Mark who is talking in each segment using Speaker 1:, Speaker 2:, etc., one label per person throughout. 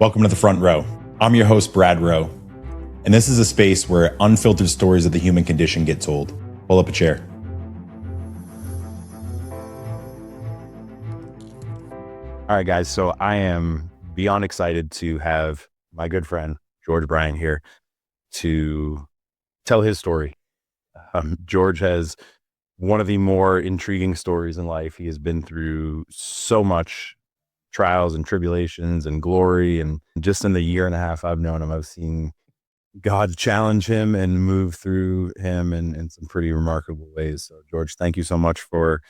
Speaker 1: Welcome to the front row. I'm your host, Brad Rowe, and this is a space where unfiltered stories of the human condition get told. Pull up a chair. All right, guys. So I am beyond excited to have my good friend, George Bryan, here to tell his story. George has one of the more intriguing stories in life. He has been through so much trials and tribulations and glory. And just in the year and a half I've known him, I've seen God challenge him and move through him in some pretty remarkable ways. So George, thank you so much for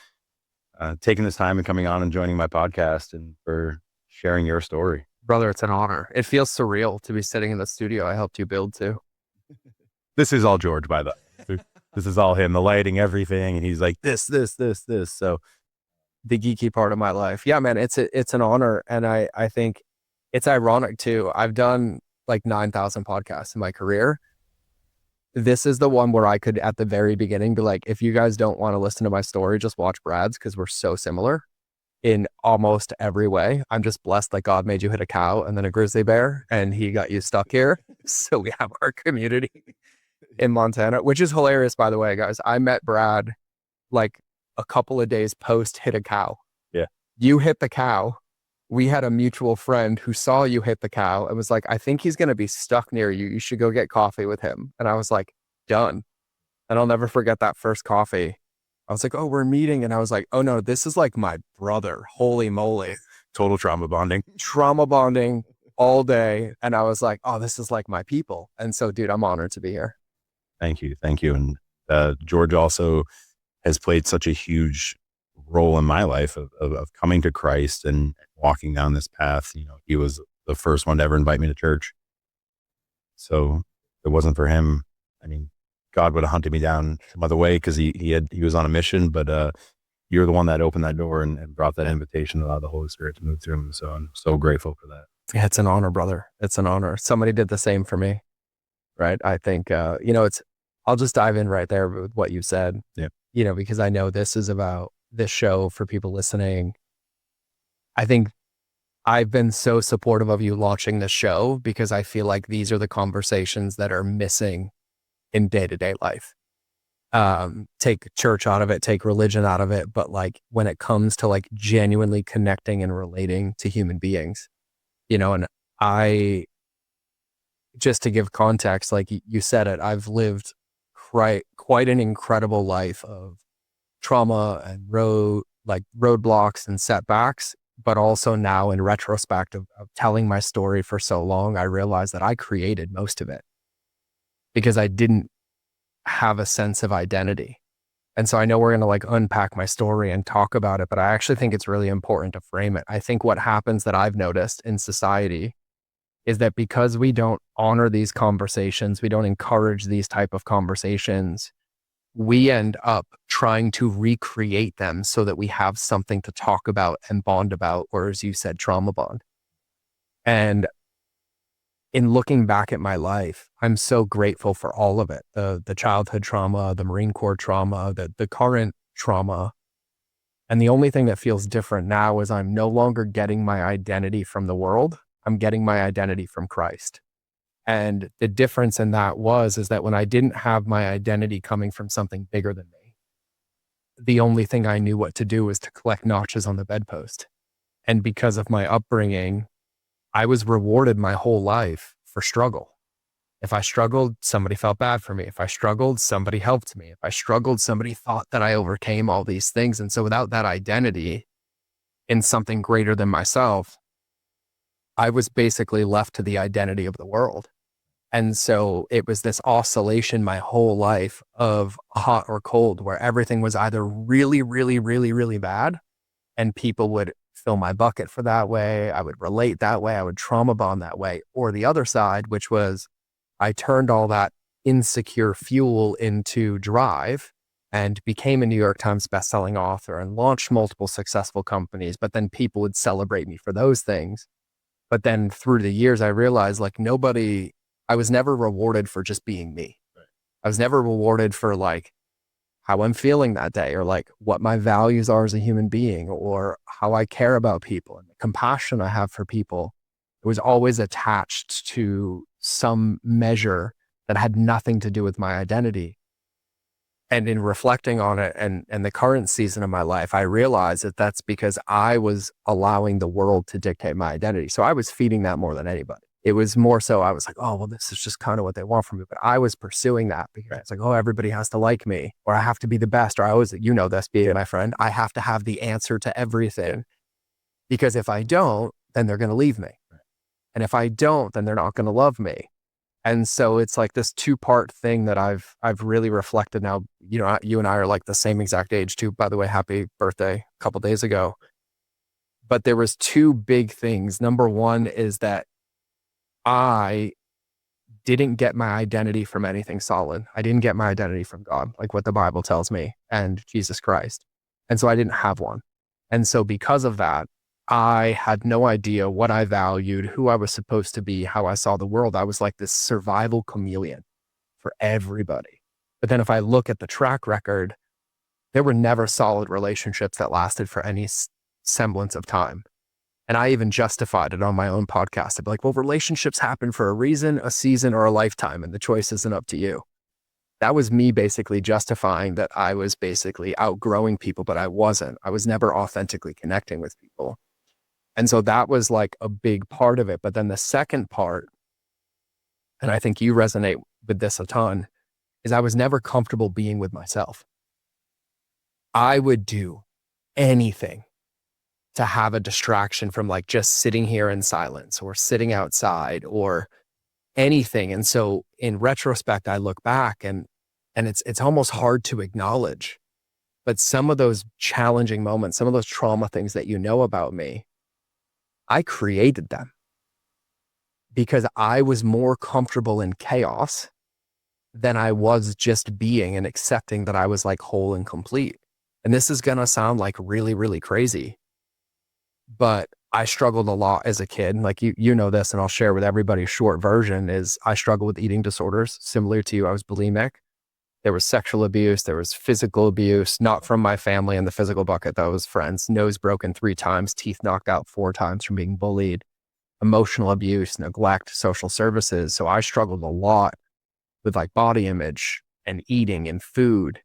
Speaker 1: taking this time and coming on and joining my podcast and for sharing your story.
Speaker 2: Brother, it's an honor. It feels surreal to be sitting in the studio I helped you build too.
Speaker 1: This is all George, by the way. This is all him, the lighting, everything. And he's like, this. So
Speaker 2: the geeky part of my life. Yeah, man, it's an honor. And I think it's ironic too. I've done like 9,000 podcasts in my career. This is the one where I could, at the very beginning, be like, if you guys don't want to listen to my story, just watch Brad's, because we're so similar in almost every way. I'm just blessed that God made you hit a cow and then a grizzly bear, and he got you stuck here. So we have our community in Montana, which is hilarious, by the way, guys. I met Brad like a couple of days post hit a cow.
Speaker 1: Yeah.
Speaker 2: You hit the cow. We had a mutual friend who saw you hit the cow and was like, I think he's going to be stuck near you. You should go get coffee with him. And I was like, done. And I'll never forget that first coffee. I was like, oh, we're meeting. And I was like, oh no, this is like my brother. Holy moly.
Speaker 1: Total trauma bonding.
Speaker 2: Trauma bonding all day. And I was like, oh, this is like my people. And so, dude, I'm honored to be here.
Speaker 1: Thank you. And George also has played such a huge role in my life of coming to Christ and walking down this path. You know, he was the first one to ever invite me to church. So if it wasn't for him, I mean, God would have hunted me down some other way, because he was on a mission, but you're the one that opened that door and brought that invitation to allow the Holy Spirit to move through him. So I'm so grateful for that.
Speaker 2: Yeah, it's an honor, brother. It's an honor. Somebody did the same for me, right? I think, I'll just dive in right there with what you said.
Speaker 1: Yeah.
Speaker 2: Because I know this is about this show for people listening. I think I've been so supportive of you launching this show because I feel like these are the conversations that are missing in day-to-day life. Take church out of it, take religion out of it. But like when it comes to like genuinely connecting and relating to human beings, and just to give context, like you said it, I've lived quite an incredible life of trauma and roadblocks and setbacks, but also now in retrospect of telling my story for so long, I realized that I created most of it because I didn't have a sense of identity. And so I know we're going to like unpack my story and talk about it, but I actually think it's really important to frame it. I think what happens that I've noticed in society is that because we don't honor these conversations, we don't encourage these type of conversations, we end up trying to recreate them so that we have something to talk about and bond about, or as you said, trauma bond. And in looking back at my life, I'm so grateful for all of it. The childhood trauma, the Marine Corps trauma, the current trauma. And the only thing that feels different now is I'm no longer getting my identity from the world. I'm getting my identity from Christ. And the difference in that is that when I didn't have my identity coming from something bigger than me, the only thing I knew what to do was to collect notches on the bedpost. And because of my upbringing, I was rewarded my whole life for struggle. If I struggled, somebody felt bad for me. If I struggled, somebody helped me. If I struggled, somebody thought that I overcame all these things. And so without that identity in something greater than myself, I was basically left to the identity of the world. And so it was this oscillation my whole life of hot or cold, where everything was either really, really, really, really bad, and people would fill my bucket for that way. I would relate that way. I would trauma bond that way. Or the other side, which was I turned all that insecure fuel into drive and became a New York Times bestselling author and launched multiple successful companies. But then people would celebrate me for those things. But then through the years, I realized like I was never rewarded for just being me. Right. I was never rewarded for like how I'm feeling that day, or like what my values are as a human being, or how I care about people and the compassion I have for people. It was always attached to some measure that had nothing to do with my identity. And in reflecting on it and the current season of my life, I realized that that's because I was allowing the world to dictate my identity. So I was feeding that more than anybody. It was more so I was like, oh, well, this is just kind of what they want from me. But I was pursuing that because it's like, oh, everybody has to like me, or I have to be the best, or I always, you know, this being my friend, I have to have the answer to everything, because if I don't, then they're going to leave me. And if I don't, then they're not going to love me. And so it's like this two-part thing that I've really reflected now. You know, you and I are like the same exact age too, by the way. Happy birthday a couple days ago. But there was two big things. Number one is that I didn't get my identity from anything solid. I didn't get my identity from God, like what the Bible tells me, and Jesus Christ. And so I didn't have one. And so because of that, I had no idea what I valued, who I was supposed to be, how I saw the world. I was like this survival chameleon for everybody. But then if I look at the track record, there were never solid relationships that lasted for any semblance of time. And I even justified it on my own podcast. I'd be like, well, relationships happen for a reason, a season, or a lifetime, and the choice isn't up to you. That was me basically justifying that I was basically outgrowing people, but I wasn't. I was never authentically connecting with people. And so that was like a big part of it. But then the second part, and I think you resonate with this a ton, is I was never comfortable being with myself. I would do anything to have a distraction from like just sitting here in silence or sitting outside or anything. And so in retrospect, I look back and it's almost hard to acknowledge, but some of those challenging moments, some of those trauma things that you know about me, I created them because I was more comfortable in chaos than I was just being and accepting that I was like whole and complete. And this is going to sound like really, really crazy, but I struggled a lot as a kid. Like you know this, and I'll share with everybody. Short version is I struggled with eating disorders. Similar to you, I was bulimic. There was sexual abuse. There was physical abuse, not from my family in the physical bucket. That was friends. Nose broken 3 times, teeth knocked out 4 times from being bullied, emotional abuse, neglect, social services. So I struggled a lot with like body image and eating and food.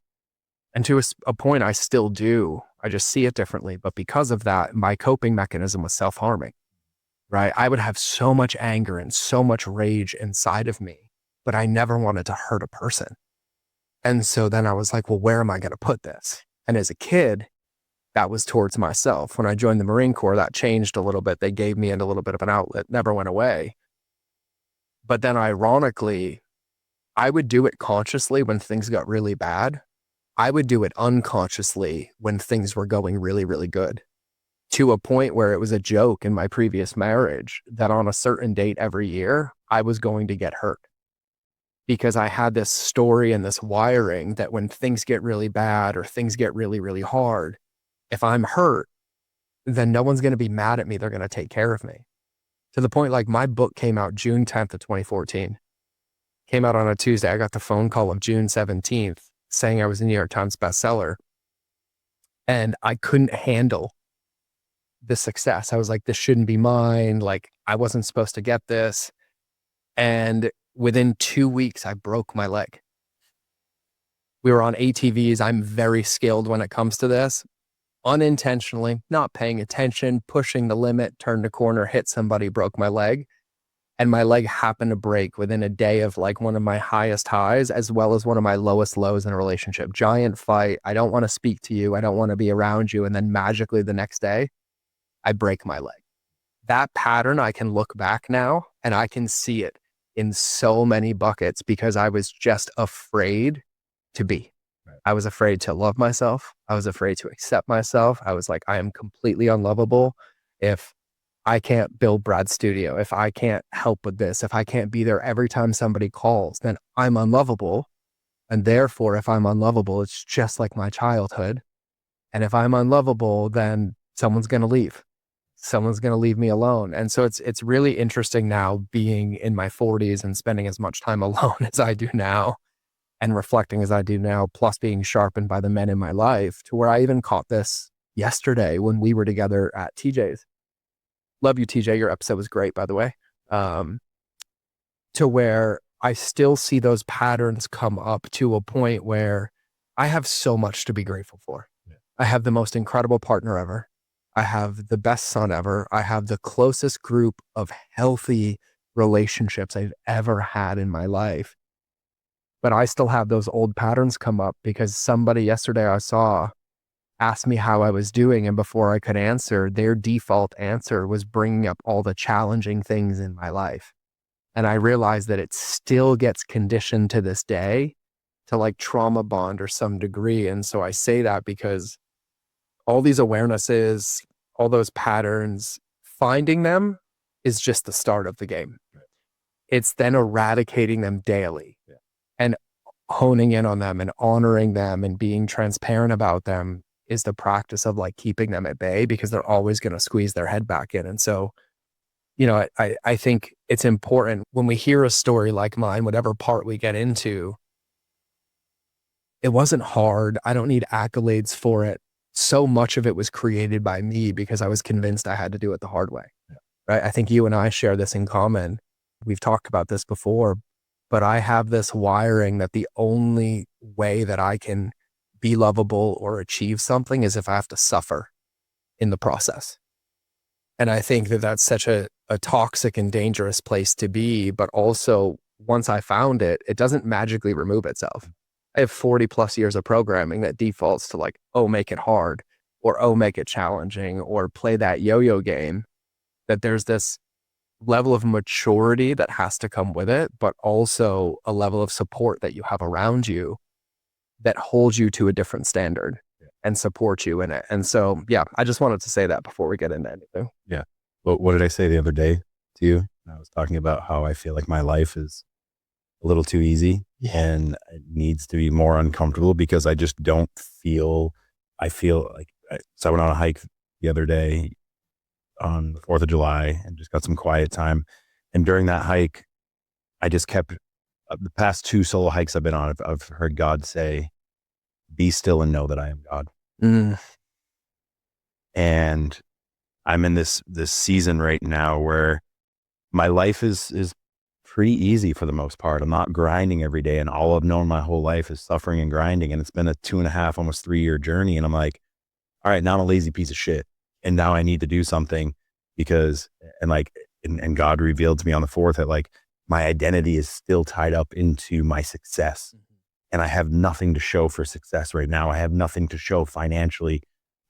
Speaker 2: And to a point, I still do. I just see it differently. But because of that, my coping mechanism was self-harming, right? I would have so much anger and so much rage inside of me, but I never wanted to hurt a person. And so then I was like, well, where am I going to put this? And as a kid, that was towards myself. When I joined the Marine Corps, that changed a little bit. They gave me a little bit of an outlet, never went away. But then ironically, I would do it consciously when things got really bad. I would do it unconsciously when things were going really, really good, to a point where it was a joke in my previous marriage that on a certain date every year, I was going to get hurt. Because I had this story and this wiring that when things get really bad or things get really, really hard, if I'm hurt, then no one's going to be mad at me. They're going to take care of me. To the point, like my book came out June 10th of 2014. Came out on a Tuesday. I got the phone call of June 17th saying I was a New York Times bestseller. And I couldn't handle the success. I was like, this shouldn't be mine. Like I wasn't supposed to get this. And within 2 weeks, I broke my leg. We were on ATVs. I'm very skilled when it comes to this. Unintentionally, not paying attention, pushing the limit, turned a corner, hit somebody, broke my leg. And my leg happened to break within a day of like one of my highest highs, as well as one of my lowest lows in a relationship. Giant fight. I don't want to speak to you. I don't want to be around you. And then magically the next day, I break my leg. That pattern, I can look back now and I can see it in so many buckets because I was just afraid to be. Right. I was afraid to love myself. I was afraid to accept myself. I was like, I am completely unlovable. If I can't build Brad's studio, if I can't help with this, if I can't be there every time somebody calls, then I'm unlovable. And therefore, if I'm unlovable, it's just like my childhood. And if I'm unlovable, then someone's going to leave. Someone's going to leave me alone. And so it's really interesting now being in my 40s and spending as much time alone as I do now and reflecting as I do now, plus being sharpened by the men in my life, to where I even caught this yesterday when we were together at TJ's. love you, TJ. Your episode was great, by the way. To where I still see those patterns come up to a point where I have so much to be grateful for. Yeah. I have the most incredible partner ever. I have the best son ever. I have the closest group of healthy relationships I've ever had in my life. But I still have those old patterns come up because somebody yesterday I saw asked me how I was doing. And before I could answer, their default answer was bringing up all the challenging things in my life. And I realized that it still gets conditioned to this day to like trauma bond or some degree. And so I say that because all these awarenesses, all those patterns, finding them is just the start of the game. Right. It's then eradicating them daily and honing in on them and honoring them and being transparent about them is the practice of like keeping them at bay because they're always going to squeeze their head back in. And so, you know, I think it's important when we hear a story like mine, whatever part we get into, it wasn't hard. I don't need accolades for it. So much of it was created by me because I was convinced I had to do it the hard way. Yeah. Right? I think you and I share this in common. We've talked about this before, but I have this wiring that the only way that I can be lovable or achieve something is if I have to suffer in the process. And I think that that's such a toxic and dangerous place to be. But also, once I found it, it doesn't magically remove itself. I have 40 plus years of programming that defaults to like, oh, make it hard or, oh, make it challenging or play that yo-yo game. That there's this level of maturity that has to come with it, but also a level of support that you have around you that holds you to a different standard and support you in it. And so, yeah, I just wanted to say that before we get into anything.
Speaker 1: Yeah. Well, what did I say the other day to you? I was talking about how I feel like my life is a little too easy and it needs to be more uncomfortable because I just don't feel, so I went on a hike the other day on the 4th of July and just got some quiet time. And during that hike, I just kept, the past 2 solo hikes I've been on, I've heard God say, be still and know that I am God.
Speaker 2: Mm.
Speaker 1: And I'm in this season right now where my life is pretty easy for the most part. I'm not grinding every day, and all I've known my whole life is suffering and grinding. And it's been a 2.5, almost 3-year journey. And I'm like, all right, now I'm a lazy piece of shit. And now I need to do something because, and God revealed to me on the 4th that like my identity is still tied up into my success. Mm-hmm. And I have nothing to show for success right now. I have nothing to show financially.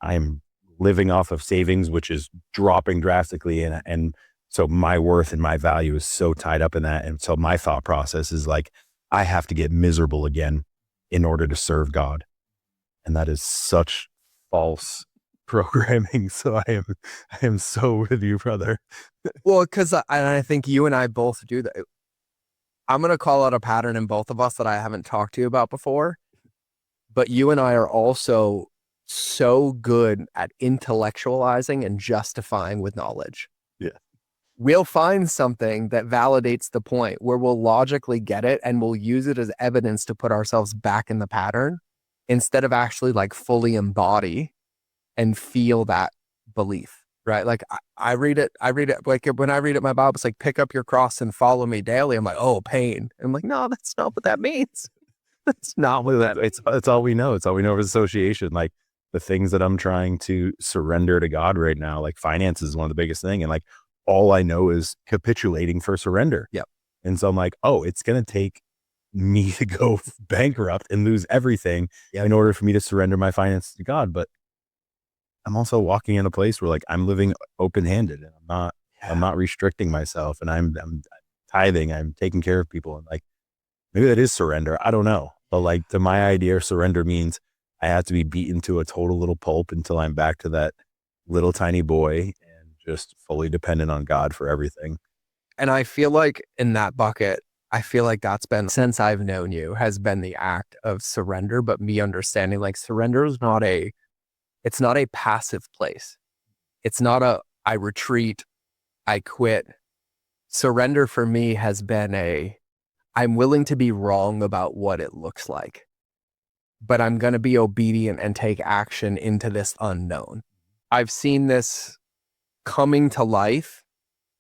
Speaker 1: I am living off of savings, which is dropping drastically. And so my worth and my value is so tied up in that. And so my thought process is like, I have to get miserable again in order to serve God. And that is such false programming. So I am so with you, brother.
Speaker 2: Well, because I think you and I both do that. I'm going to call out a pattern in both of us that I haven't talked to you about before, but you and I are also so good at intellectualizing and justifying with knowledge.
Speaker 1: Yeah.
Speaker 2: We'll find something that validates the point where we'll logically get it and we'll use it as evidence to put ourselves back in the pattern instead of actually like fully embody and feel that belief. Right. Like I read it like when I read it, my Bible, it's like, pick up your cross and follow me daily. I'm like, oh, pain. I'm like, no, that's not what that means. That's not what that means.
Speaker 1: It's all we know. It's all we know is association. Like the things that I'm trying to surrender to God right now, like finance is one of the biggest thing. And like, all I know is capitulating for surrender.
Speaker 2: Yep.
Speaker 1: And so I'm like, oh, it's going to take me to go bankrupt and lose everything in order for me to surrender my finances to God. But I'm also walking in a place where like I'm living open-handed and I'm not restricting myself, and I'm tithing, I'm taking care of people, and like maybe that is surrender. I don't know. But like to my idea, surrender means I have to be beaten to a total little pulp until I'm back to that little tiny boy and just fully dependent on God for everything.
Speaker 2: And I feel like in that bucket, I feel like that's been, since I've known you, has been the act of surrender, but me understanding like surrender is it's not a passive place. It's not I retreat, I quit. Surrender for me has been I'm willing to be wrong about what it looks like, but I'm going to be obedient and take action into this unknown. I've seen this coming to life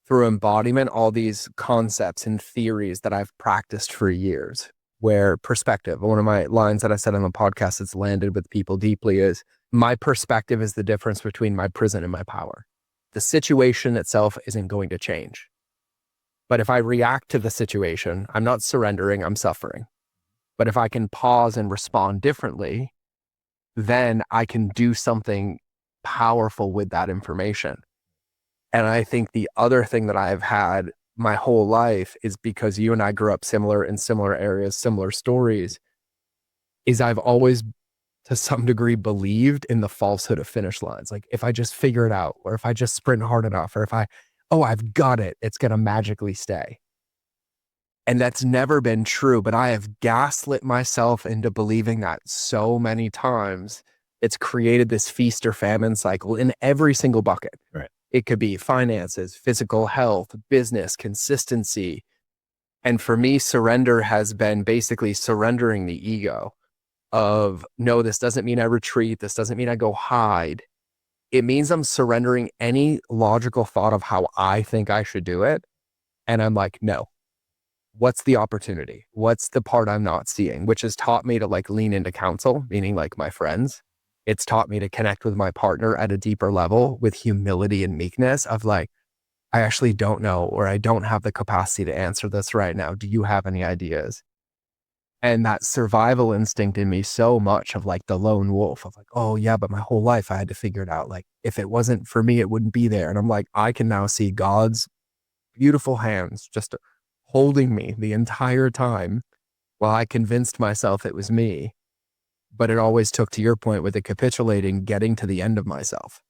Speaker 2: through embodiment, all these concepts and theories that I've practiced for years. Where perspective, one of my lines that I said on the podcast that's landed with people deeply is, my perspective is the difference between my prison and my power. The situation itself isn't going to change. But if I react to the situation, I'm not surrendering, I'm suffering. But if I can pause and respond differently, then I can do something powerful with that information. And I think the other thing that I've had my whole life is, because you and I grew up similar in similar areas, similar stories, is I've always to some degree believed in the falsehood of finish lines. Like, if I just figure it out, or if I just sprint hard enough, or if I've got it, it's going to magically stay. And that's never been true, but I have gaslit myself into believing that so many times. It's created this feast or famine cycle in every single bucket.
Speaker 1: Right.
Speaker 2: It could be finances, physical health, business, consistency. And for me, surrender has been basically surrendering the ego of, no, this doesn't mean I retreat. This doesn't mean I go hide. It means I'm surrendering any logical thought of how I think I should do it. And I'm like, no, what's the opportunity? What's the part I'm not seeing? Which has taught me to like lean into counsel, meaning like my friends. It's taught me to connect with my partner at a deeper level with humility and meekness of like, I actually don't know, or I don't have the capacity to answer this right now. Do you have any ideas? And that survival instinct in me so much of like the lone wolf of like, oh yeah, but my whole life I had to figure it out. Like, if it wasn't for me, it wouldn't be there. And I'm like, I can now see God's beautiful hands just holding me the entire time while I convinced myself it was me. But it always took, to your point with the capitulating, getting to the end of myself.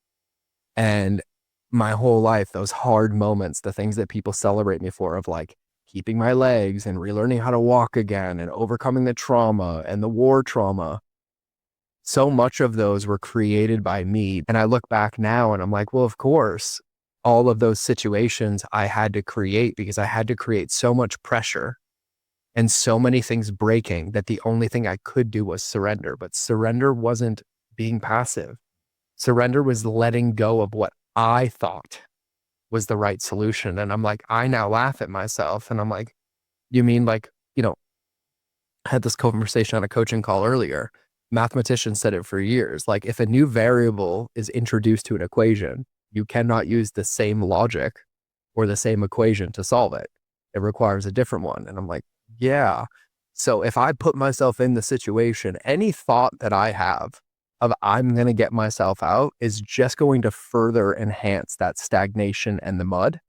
Speaker 2: And my whole life, those hard moments, the things that people celebrate me for, of like keeping my legs and relearning how to walk again and overcoming the trauma and the war trauma, so much of those were created by me. And I look back now and I'm like, well, of course, all of those situations I had to create, because I had to create so much pressure and so many things breaking that the only thing I could do was surrender. But surrender wasn't being passive. Surrender was letting go of what I thought was the right solution. And I'm like, I now laugh at myself and I'm like, you mean like, I had this conversation on a coaching call earlier. Mathematicians said it for years. Like, if a new variable is introduced to an equation, you cannot use the same logic or the same equation to solve it. It requires a different one. And I'm like, yeah. So if I put myself in the situation, any thought that I have of I'm going to get myself out is just going to further enhance that stagnation and the mud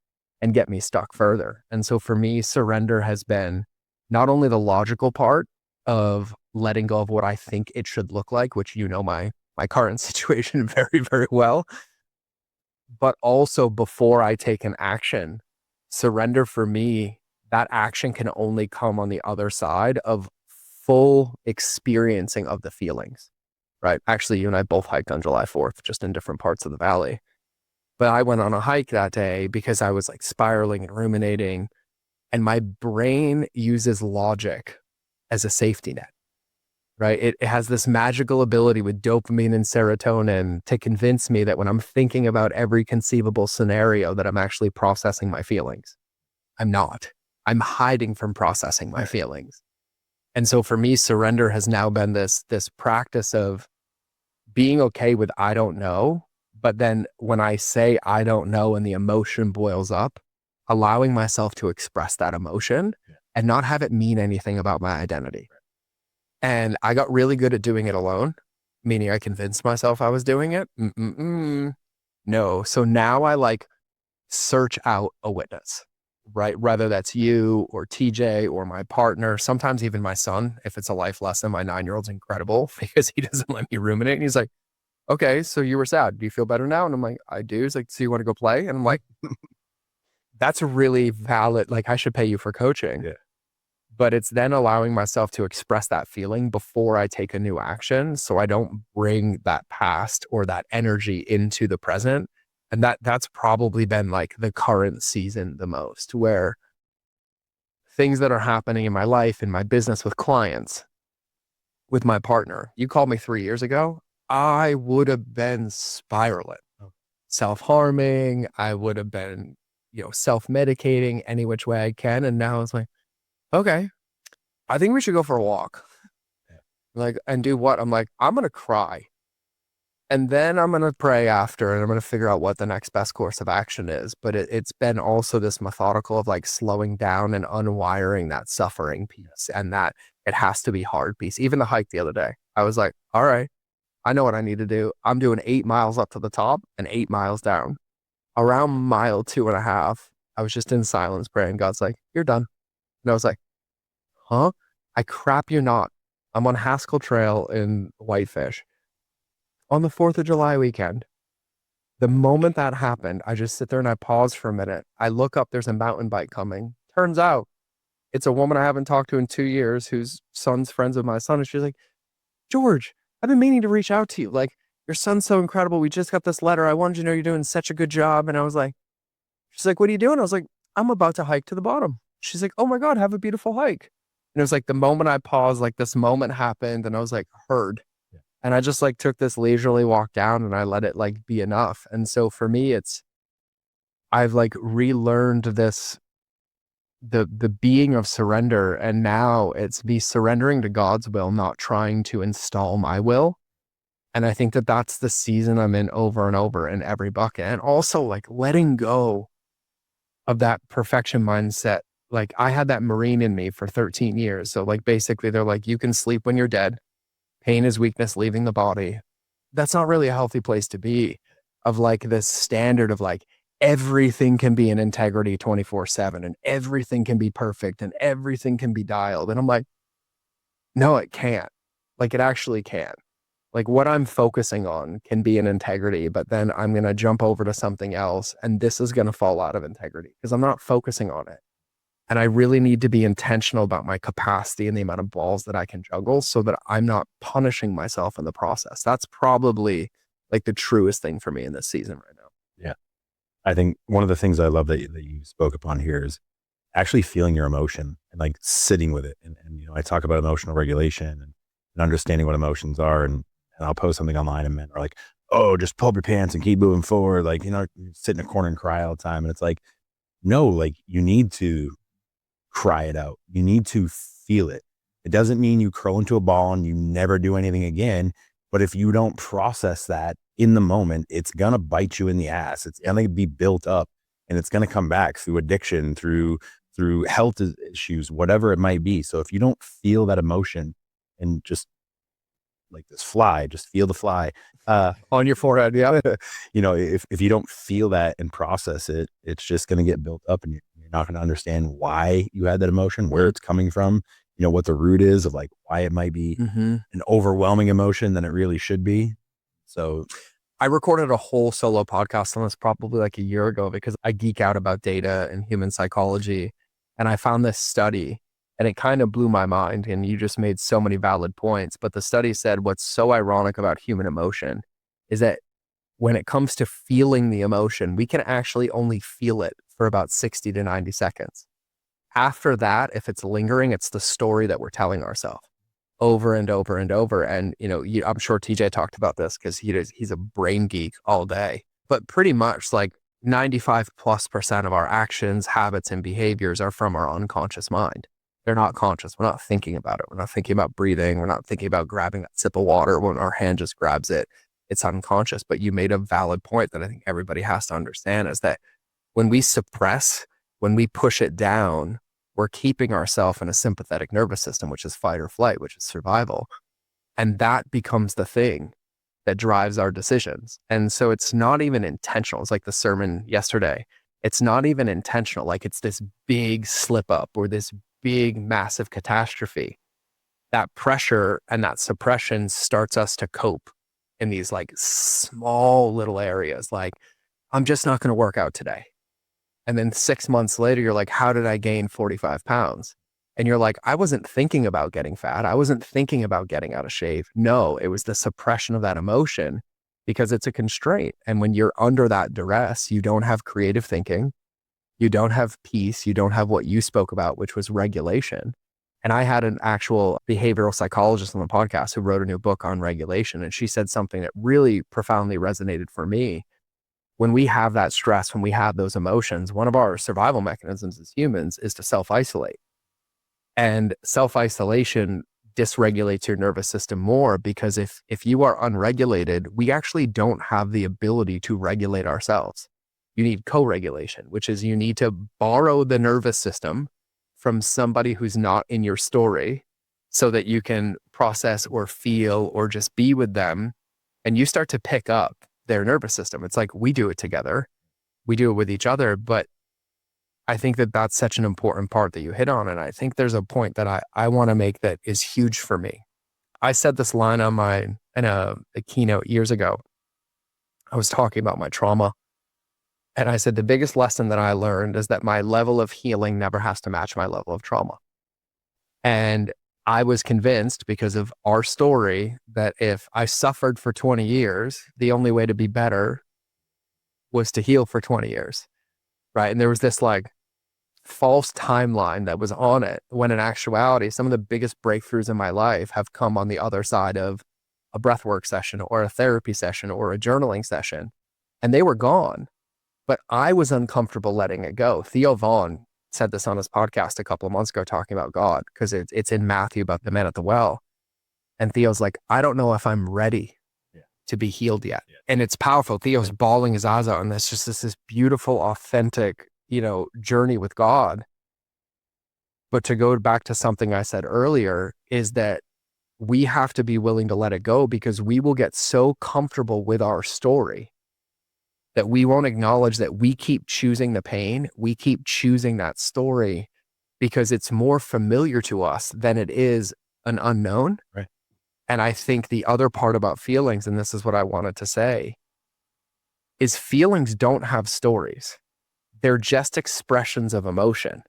Speaker 2: and get me stuck further. And so for me, surrender has been not only the logical part of letting go of what I think it should look like, which my current situation very, very well, but also before I take an action, surrender for me, that action can only come on the other side of full experiencing of the feelings, right? Actually, you and I both hiked on July 4th, just in different parts of the valley. But I went on a hike that day because I was like spiraling and ruminating, and my brain uses logic as a safety net, right? It has this magical ability with dopamine and serotonin to convince me that when I'm thinking about every conceivable scenario that I'm actually processing my feelings. I'm not. I'm hiding from processing my feelings. And so for me, surrender has now been this practice of being okay with I don't know. But then when I say I don't know and the emotion boils up, allowing myself to express that emotion and not have it mean anything about my identity. And I got really good at doing it alone, meaning I convinced myself I was doing it. No. So now I like search out a witness, right? Whether that's you or TJ or my partner, sometimes even my son. If it's a life lesson, my 9-year-old's incredible because he doesn't let me ruminate. And he's like, okay, so you were sad. Do you feel better now? And I'm like, I do. He's like, so you want to go play? And I'm like, that's really valid. Like, I should pay you for coaching.
Speaker 1: Yeah.
Speaker 2: But it's then allowing myself to express that feeling before I take a new action. So I don't bring that past or that energy into the present. And that's probably been like the current season the most, where things that are happening in my life, in my business, with clients, with my partner. You called me 3 years ago, I would have been spiraling. self-harming. I would have been, self-medicating any which way I can. And now it's like, okay, I think we should go for a walk. Like, and do what? I'm like, I'm going to cry. And then I'm going to pray after, and I'm going to figure out what the next best course of action is. But it's been also this methodical of like slowing down and unwiring that suffering piece, and that it has to be hard piece. Even the hike the other day, I was like, all right, I know what I need to do. I'm doing 8 miles up to the top and 8 miles down. Around mile 2.5, I was just in silence praying. God's like, you're done. And I was like, huh? I crap you not. I'm on Haskell Trail in Whitefish on the 4th of July weekend. The moment that happened, I just sit there and I pause for a minute. I look up, there's a mountain bike coming. Turns out it's a woman I haven't talked to in 2 years whose son's friends with my son. And she's like, George, I've been meaning to reach out to you. Like, your son's so incredible. We just got this letter. I wanted you to know you're doing such a good job. And I was like, she's like, what are you doing? I was like, I'm about to hike to the bottom. She's like, oh my God, have a beautiful hike. And it was like the moment I paused, like this moment happened and I was like, heard. And I just like took this leisurely walk down and I let it like be enough. And so for me, I've like relearned this, the being of surrender. And now it's me surrendering to God's will, not trying to install my will. And I think that that's the season I'm in over and over in every bucket. And also like letting go of that perfection mindset. Like I had that Marine in me for 13 years. So like basically they're like, you can sleep when you're dead. Pain is weakness leaving the body. That's not really a healthy place to be, of like this standard of like everything can be in integrity 24/7 and everything can be perfect and everything can be dialed. And I'm like, no, it can't. Like it actually can't. Like what I'm focusing on can be in integrity, but then I'm going to jump over to something else and this is going to fall out of integrity because I'm not focusing on it. And I really need to be intentional about my capacity and the amount of balls that I can juggle so that I'm not punishing myself in the process. That's probably like the truest thing for me in this season right now.
Speaker 1: Yeah. I think one of the things I love that you spoke upon here is actually feeling your emotion and like sitting with it. And I talk about emotional regulation and understanding what emotions are. And I'll post something online and men are like, oh, just pull up your pants and keep moving forward. Like, you sit in a corner and cry all the time. And it's like, no, like you need to cry it out. You need to feel it. It doesn't mean you curl into a ball and you never do anything again. But if you don't process that in the moment, it's going to bite you in the ass. It's going to be built up and it's going to come back through addiction, through health issues, whatever it might be. So if you don't feel that emotion and just like this fly, just feel the fly
Speaker 2: on your forehead. Yeah.
Speaker 1: If you don't feel that and process it, it's just going to get built up and you're not going to understand why you had that emotion, where it's coming from, what the root is of like why it might be an overwhelming emotion than it really should be. So
Speaker 2: I recorded a whole solo podcast on this probably like a year ago because I geek out about data and human psychology. And I found this study and it kind of blew my mind. And you just made so many valid points. But the study said what's so ironic about human emotion is that when it comes to feeling the emotion, we can actually only feel it for about 60 to 90 seconds. After that, if it's lingering, it's the story that we're telling ourselves over and over and over. And, I'm sure TJ talked about this because he's a brain geek all day, but pretty much like 95+% of our actions, habits, and behaviors are from our unconscious mind. They're not conscious. We're not thinking about it. We're not thinking about breathing. We're not thinking about grabbing that sip of water when our hand just grabs it. It's unconscious. But you made a valid point that I think everybody has to understand is that when we suppress, when we push it down, we're keeping ourselves in a sympathetic nervous system, which is fight or flight, which is survival. And that becomes the thing that drives our decisions. And so it's not even intentional. It's like the sermon yesterday. It's not even intentional. Like it's this big slip up or this big, massive catastrophe. That pressure and that suppression starts us to cope in these like small little areas. Like, I'm just not going to work out today. And then 6 months later, you're like, how did I gain 45 pounds? And you're like, I wasn't thinking about getting fat. I wasn't thinking about getting out of shape. No, it was the suppression of that emotion because it's a constraint. And when you're under that duress, you don't have creative thinking. You don't have peace. You don't have what you spoke about, which was regulation. And I had an actual behavioral psychologist on the podcast who wrote a new book on regulation. And she said something that really profoundly resonated for me. when we have that stress, when we have those emotions, one of our survival mechanisms as humans is to self-isolate. And self-isolation dysregulates your nervous system more, because if you are unregulated, we actually don't have the ability to regulate ourselves. You need co-regulation, which is you need to borrow the nervous system from somebody who's not in your story so that you can process or feel or just be with them, and you start to pick up their nervous system. It's like we do it together. We do it with each other, but I think that that's such an important part that you hit on. And I think there's a point that I want to make that is huge for me. I said this line in a keynote years ago. I was talking about my trauma. And I said, the biggest lesson that I learned is that my level of healing never has to match my level of trauma. And I was convinced, because of our story, that if I suffered for 20 years, the only way to be better was to heal for 20 years. Right. And there was this like false timeline that was on it, when in actuality, some of the biggest breakthroughs in my life have come on the other side of a breathwork session or a therapy session or a journaling session. And they were gone, but I was uncomfortable letting it go. Theo Vaughn said this on his podcast a couple of months ago, talking about God, because it's in Matthew about the man at the well. And Theo's like, I don't know if I'm ready to be healed yet. And it's powerful. Theo's bawling his eyes out, and it's just this beautiful, authentic, journey with God. But to go back to something I said earlier, is that we have to be willing to let it go, because we will get so comfortable with our story that we won't acknowledge that we keep choosing the pain. We keep choosing that story because it's more familiar to us than it is an unknown.
Speaker 1: Right.
Speaker 2: And I think the other part about feelings, and this is what I wanted to say, is feelings don't have stories. They're just expressions of emotion,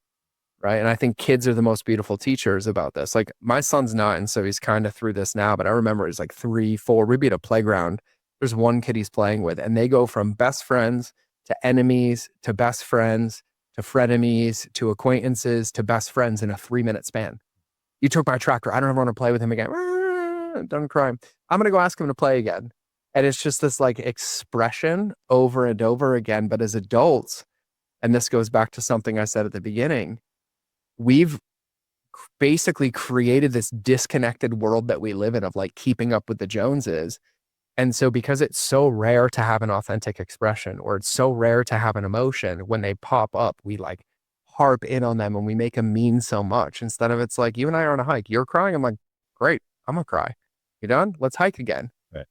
Speaker 2: right? And I think kids are the most beautiful teachers about this. Like, my son's 9, so he's kind of through this now, but I remember it was like 3, 4, we'd be at a playground. There's one kid he's playing with, and they go from best friends to enemies to best friends to frenemies to acquaintances to best friends in a 3-minute span. You took my tractor. I don't ever want to play with him again. Done crying. I'm going to go ask him to play again. And it's just this like expression over and over again. But as adults, and this goes back to something I said at the beginning, we've basically created this disconnected world that we live in of like keeping up with the Joneses. And so because it's so rare to have an authentic expression, or it's so rare to have an emotion, when they pop up, we like harp in on them and we make them mean so much, instead of it's like, you and I are on a hike. You're crying. I'm like, great. I'm going to cry. You done? Let's hike again.
Speaker 1: Right.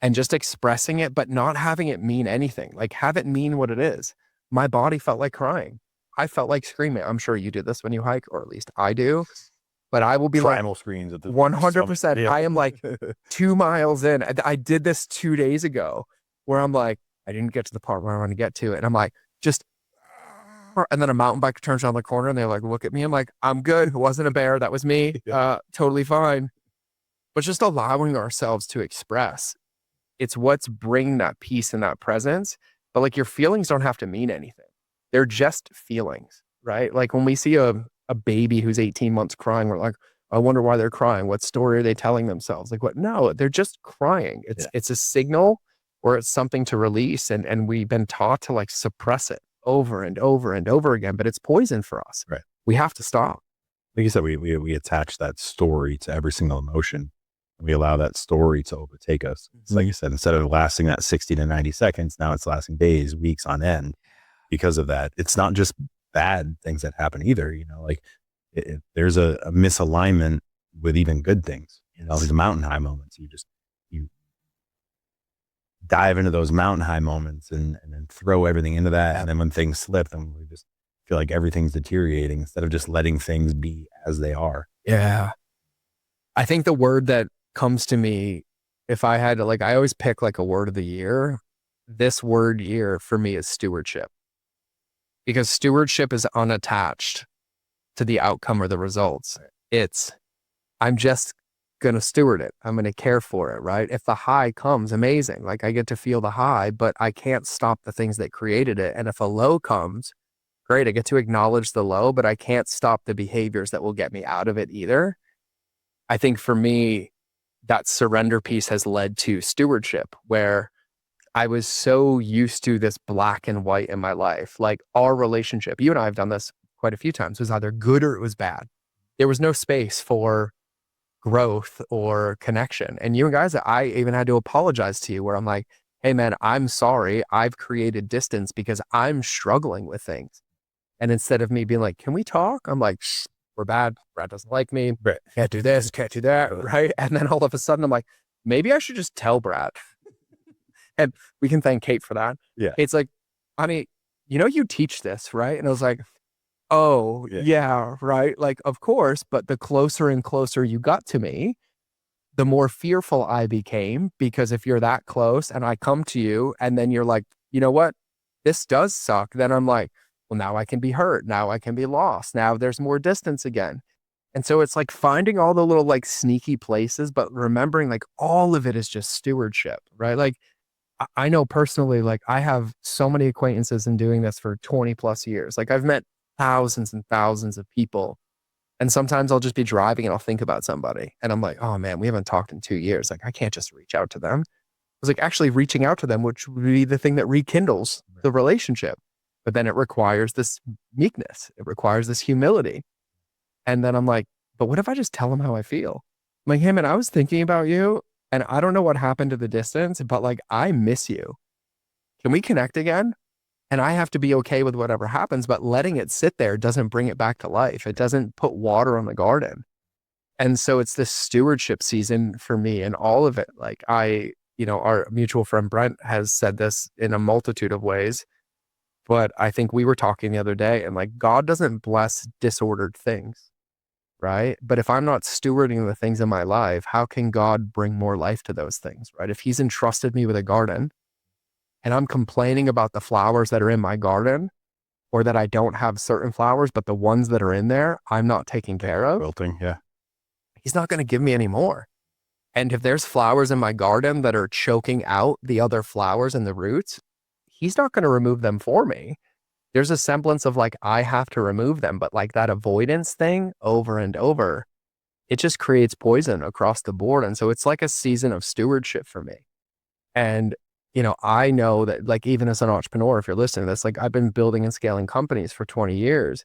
Speaker 2: And just expressing it, but not having it mean anything. Like, have it mean what it is. My body felt like crying. I felt like screaming. I'm sure you do this when you hike, or at least I do. But I will be
Speaker 1: primal screens at the
Speaker 2: 100%.
Speaker 1: Yeah.
Speaker 2: I am like 2 miles in. I did this 2 days ago, where I'm like, I didn't get to the part where I want to get to it. And I'm like, and then a mountain biker turns around the corner and they like look at me. I'm like, I'm good. It wasn't a bear. That was me. Totally fine. But just allowing ourselves to express, it's what's bringing that peace and that presence. But like, your feelings don't have to mean anything. They're just feelings, right? Like when we see a baby who's 18 months crying, we're like, I wonder why they're crying. What story are they telling themselves? Like, what? No, they're just crying. It's a signal, or it's something to release. And we've been taught to like suppress it over and over and over again, but it's poison for us.
Speaker 1: Right.
Speaker 2: We have to stop.
Speaker 1: Like you said, we attach that story to every single emotion. We allow that story to overtake us. It's like you said, instead of lasting that 60 to 90 seconds, now it's lasting days, weeks on end because of that. It's not just bad things that happen either. Like there's a misalignment with even good things. These mountain high moments. You dive into those mountain high moments and then throw everything into that. And then when things slip, then we just feel like everything's deteriorating instead of just letting things be as they are.
Speaker 2: Yeah. I think the word that comes to me, if I had to, like, I always pick like a word of the year. This word year for me is stewardship, because stewardship is unattached to the outcome or the results. I'm just going to steward it. I'm going to care for it, right? If the high comes, amazing. Like, I get to feel the high, but I can't stop the things that created it. And if a low comes, great. I get to acknowledge the low, but I can't stop the behaviors that will get me out of it either. I think for me, that surrender piece has led to stewardship, where I was so used to this black and white in my life. Like our relationship, you and I have done this quite a few times, was either good or it was bad. There was no space for growth or connection. And you guys, I even had to apologize to you where I'm like, hey man, I'm sorry. I've created distance because I'm struggling with things. And instead of me being like, can we talk? I'm like, shh, we're bad. Brad doesn't like me.
Speaker 1: Right.
Speaker 2: Can't do this, can't do that. Right. And then all of a sudden I'm like, maybe I should just tell Brad. And we can thank Kate for that.
Speaker 1: Yeah.
Speaker 2: Kate's like, honey, you teach this, right? And I was like, oh, yeah, right. Like, of course. But the closer and closer you got to me, the more fearful I became, because if you're that close and I come to you and then you're like, you know what, this does suck. Then I'm like, well, now I can be hurt. Now I can be lost. Now there's more distance again. And so it's like finding all the little like sneaky places, but remembering like all of it is just stewardship, right? Like I know personally, like I have so many acquaintances in doing this for 20 plus years. Like I've met thousands and thousands of people. And sometimes I'll just be driving and I'll think about somebody and I'm like, oh man, we haven't talked in 2 years. Like I can't just reach out to them. I was like, actually reaching out to them, which would be the thing that rekindles the relationship. But then it requires this meekness. It requires this humility. And then I'm like, but what if I just tell them how I feel? I'm like, hey man, I was thinking about you and I don't know what happened to the distance, but like, I miss you. Can we connect again? And I have to be okay with whatever happens, but letting it sit there doesn't bring it back to life. It doesn't put water on the garden. And so it's this stewardship season for me and all of it. Like our mutual friend Brent has said this in a multitude of ways, but I think we were talking the other day and like God doesn't bless disordered things, right? But if I'm not stewarding the things in my life, how can God bring more life to those things, right? If he's entrusted me with a garden, and I'm complaining about the flowers that are in my garden or that I don't have certain flowers, but the ones that are in there, I'm not taking care of.
Speaker 1: Wilting. Yeah.
Speaker 2: He's not going to give me any more. And if there's flowers in my garden that are choking out the other flowers and the roots, he's not going to remove them for me. There's a semblance of like, I have to remove them, but like that avoidance thing over and over, it just creates poison across the board. And so it's like a season of stewardship for me. And I know that like, even as an entrepreneur, if you're listening to this, like I've been building and scaling companies for 20 years.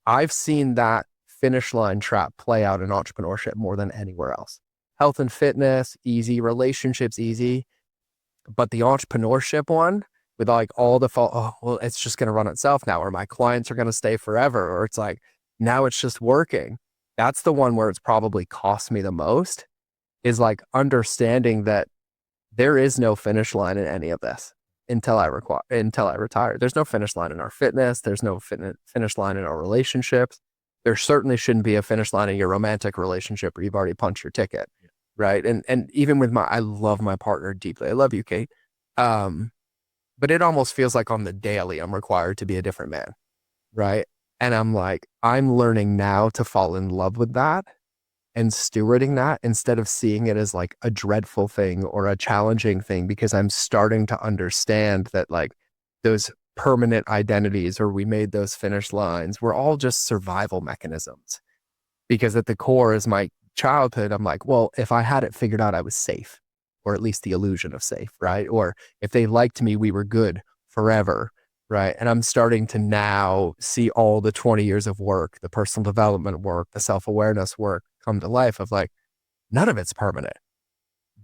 Speaker 2: I've seen that finish line trap play out in entrepreneurship more than anywhere else. Health and fitness, easy. Relationships, easy. But the entrepreneurship one with like all the well, it's just going to run itself now, or my clients are going to stay forever, or it's like, now it's just working. That's the one where it's probably cost me the most, is like understanding that there is no finish line in any of this until I retire. There's no finish line in our fitness. There's no finish line in our relationships. There certainly shouldn't be a finish line in your romantic relationship where you've already punched your ticket, right? And even with I love my partner deeply. I love you, Kate. But it almost feels like on the daily, I'm required to be a different man, right? And I'm like, I'm learning now to fall in love with that and stewarding that instead of seeing it as like a dreadful thing or a challenging thing, because I'm starting to understand that like those permanent identities, or we made those finish lines, were all just survival mechanisms. Because at the core is my childhood, I'm like, well, if I had it figured out, I was safe, or at least the illusion of safe, right? Or if they liked me, we were good forever, right? And I'm starting to now see all the 20 years of work, the personal development work, the self-awareness work come to life of like, none of it's permanent.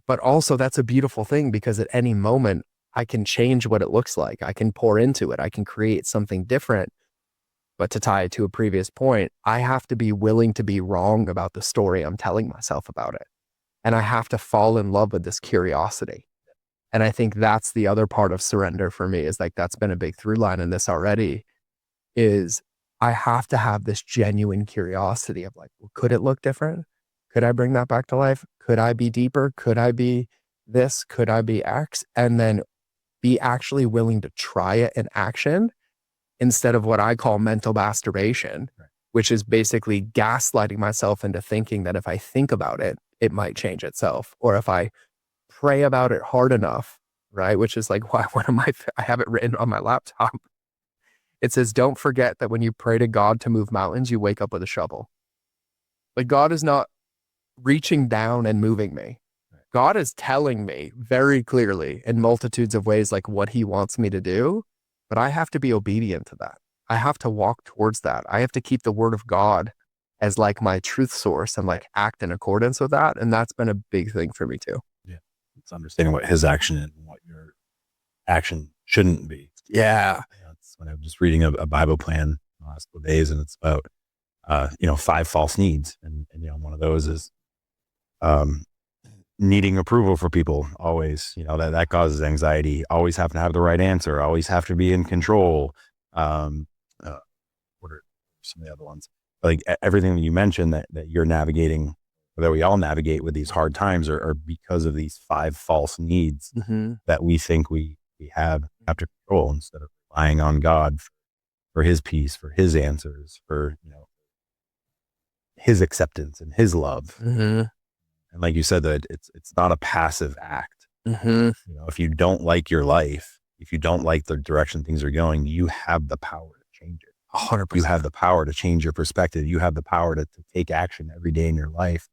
Speaker 2: But also that's a beautiful thing, because at any moment I can change what it looks like. I can pour into it. I can create something different. But to tie it to a previous point, I have to be willing to be wrong about the story I'm telling myself about it. And I have to fall in love with this curiosity. And I think that's the other part of surrender for me, is like, that's been a big through line in this already, is I have to have this genuine curiosity of like, well, could it look different? Could I bring that back to life? Could I be deeper? Could I be this? Could I be X? And then be actually willing to try it in action, instead of what I call mental masturbation, which is basically gaslighting myself into thinking that if I think about it, it might change itself. Or if I pray about it hard enough, right? Which is like, why, I have it written on my laptop. It says, don't forget that when you pray to God to move mountains, you wake up with a shovel. Like, God is not reaching down and moving me. God is telling me very clearly in multitudes of ways, like what he wants me to do, but I have to be obedient to that. I have to walk towards that. I have to keep the word of God as like my truth source and like act in accordance with that. And that's been a big thing for me too.
Speaker 1: Yeah. It's understanding what his action is and what your action shouldn't be.
Speaker 2: Yeah.
Speaker 1: That's when I was just reading a Bible plan the last couple of days, and it's about, 5 false needs. And one of those is, needing approval for people always, that causes anxiety, always having to have the right answer, always have to be in control. What are some of the other ones? Like everything that you mentioned that you're navigating, that we all navigate with these hard times are because of these 5 false needs that we think we have to control, instead of relying on God for his peace, for his answers, for, his acceptance and his love. And like you said, that it's not a passive act. If you don't like your life, if you don't like the direction things are going, you have the power to change it.
Speaker 2: 100%.
Speaker 1: You have the power to change your perspective. You have the power to take action every day in your life.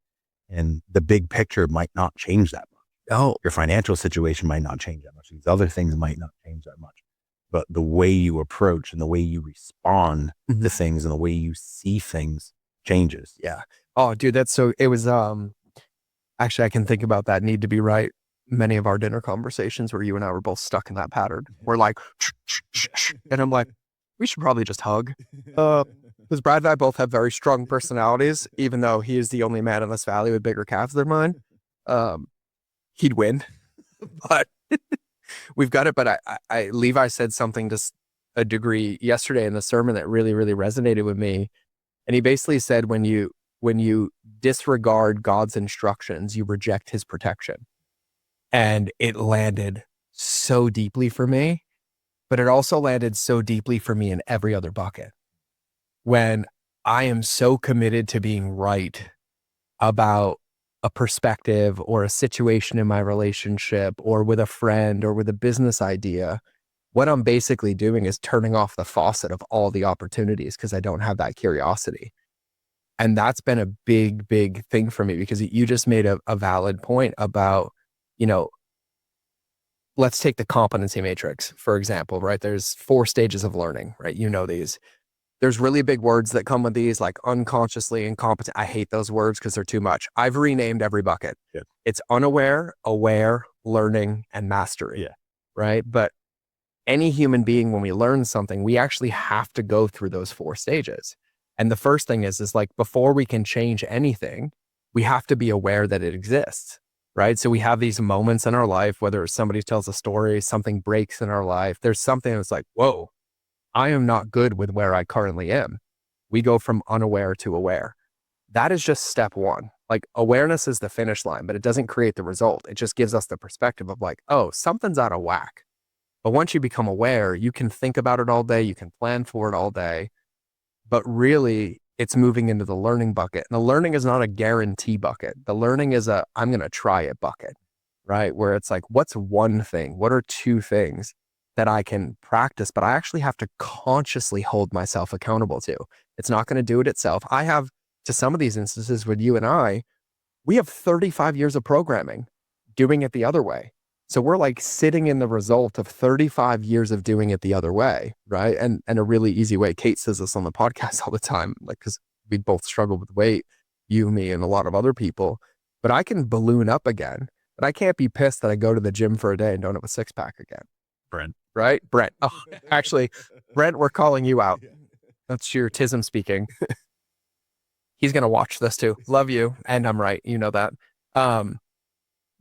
Speaker 1: And the big picture might not change that much.
Speaker 2: Oh,
Speaker 1: Your financial situation might not change that much. These other things might not change that much. But the way you approach and the way you respond to things and the way you see things changes.
Speaker 2: yeah. Oh, dude, it was, actually, I can think about that need to be right. Many of our dinner conversations where you and I were both stuck in that pattern. We're like, and I'm like, we should probably just hug. Because Brad and I both have very strong personalities, even though he is the only man in this valley with bigger calves than mine. He'd win, but we've got it. But Levi said something to a degree yesterday in the sermon that really, really resonated with me. And he basically said, when you disregard God's instructions, you reject his protection. And it landed so deeply for me, but it also landed so deeply for me in every other bucket. When I am so committed to being right about a perspective or a situation in my relationship or with a friend or with a business idea, what I'm basically doing is turning off the faucet of all the opportunities because I don't have that curiosity. And that's been a big, big thing for me, because you just made a valid point about, let's take the competency matrix, for example, right? There's 4 stages of learning, right? These. There's really big words that come with these, like unconsciously incompetent. I hate those words because they're too much. I've renamed every bucket.
Speaker 1: Yeah.
Speaker 2: It's unaware, aware, learning, and mastery.
Speaker 1: Yeah.
Speaker 2: Right. But any human being, when we learn something, we actually have to go through those 4 stages. And the first thing is like, before we can change anything, we have to be aware that it exists, right? So we have these moments in our life, whether somebody tells a story, something breaks in our life, there's something that's like, whoa, I am not good with where I currently am. We go from unaware to aware. That is just step 1. Like, awareness is the finish line, but it doesn't create the result. It just gives us the perspective of like, oh, something's out of whack. But once you become aware, you can think about it all day. You can plan for it all day. But really, it's moving into the learning bucket. And the learning is not a guarantee bucket. The learning is I'm going to try it bucket, right? Where it's like, what's one thing? What are 2 things that I can practice, but I actually have to consciously hold myself accountable to? It's not going to do it itself. I have, to some of these instances with you and I, we have 35 years of programming doing it the other way. So we're like sitting in the result of 35 years of doing it the other way, right? And a really easy way. Kate says this on the podcast all the time, like, because we both struggle with weight, you, me, and a lot of other people. But I can balloon up again, but I can't be pissed that I go to the gym for a day and don't have a 6-pack again.
Speaker 1: Brent.
Speaker 2: Right? Brent. Oh, actually, Brent, we're calling you out. That's your tism speaking. He's going to watch this too. Love you. And I'm right. You know that.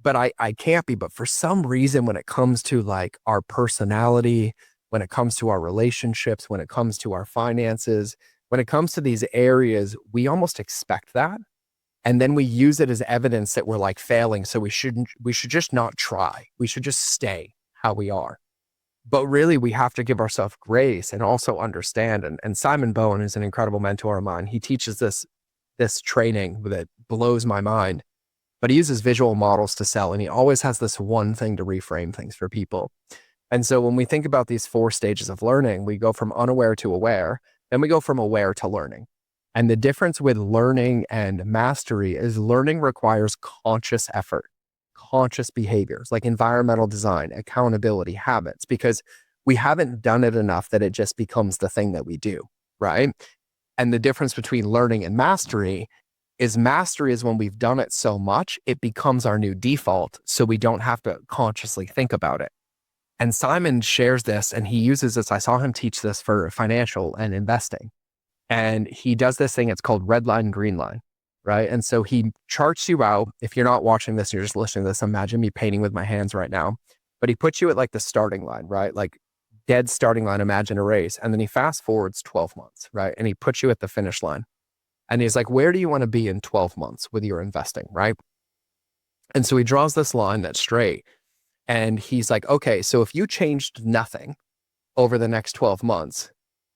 Speaker 2: But I can't be. But for some reason, when it comes to like our personality, when it comes to our relationships, when it comes to our finances, when it comes to these areas, we almost expect that. And then we use it as evidence that we're like failing. So we should just not try. We should just stay how we are. But really, we have to give ourselves grace and also understand. And Simon Bowen is an incredible mentor of mine. He teaches this training that blows my mind. But he uses visual models to sell, and he always has this one thing to reframe things for people. And so when we think about these 4 stages of learning, we go from unaware to aware, then we go from aware to learning. And the difference with learning and mastery is learning requires conscious effort. conscious behaviors like environmental design, accountability, habits, because we haven't done it enough that it just becomes the thing that we do, right? And the difference between learning and mastery is when we've done it so much, it becomes our new default. So we don't have to consciously think about it. And Simon shares this and he uses this. I saw him teach this for financial and investing. And he does this thing, it's called red line, green line, right? And so he charts you out. If you're not watching this, you're just listening to this, imagine me painting with my hands right now. But he puts you at like the starting line, right? Like dead starting line, imagine a race. And then he fast forwards 12 months, right? And he puts you at the finish line. And he's like, where do you want to be in 12 months with your investing, right? And so he draws this line that's straight. And he's like, okay, so if you changed nothing over the next 12 months,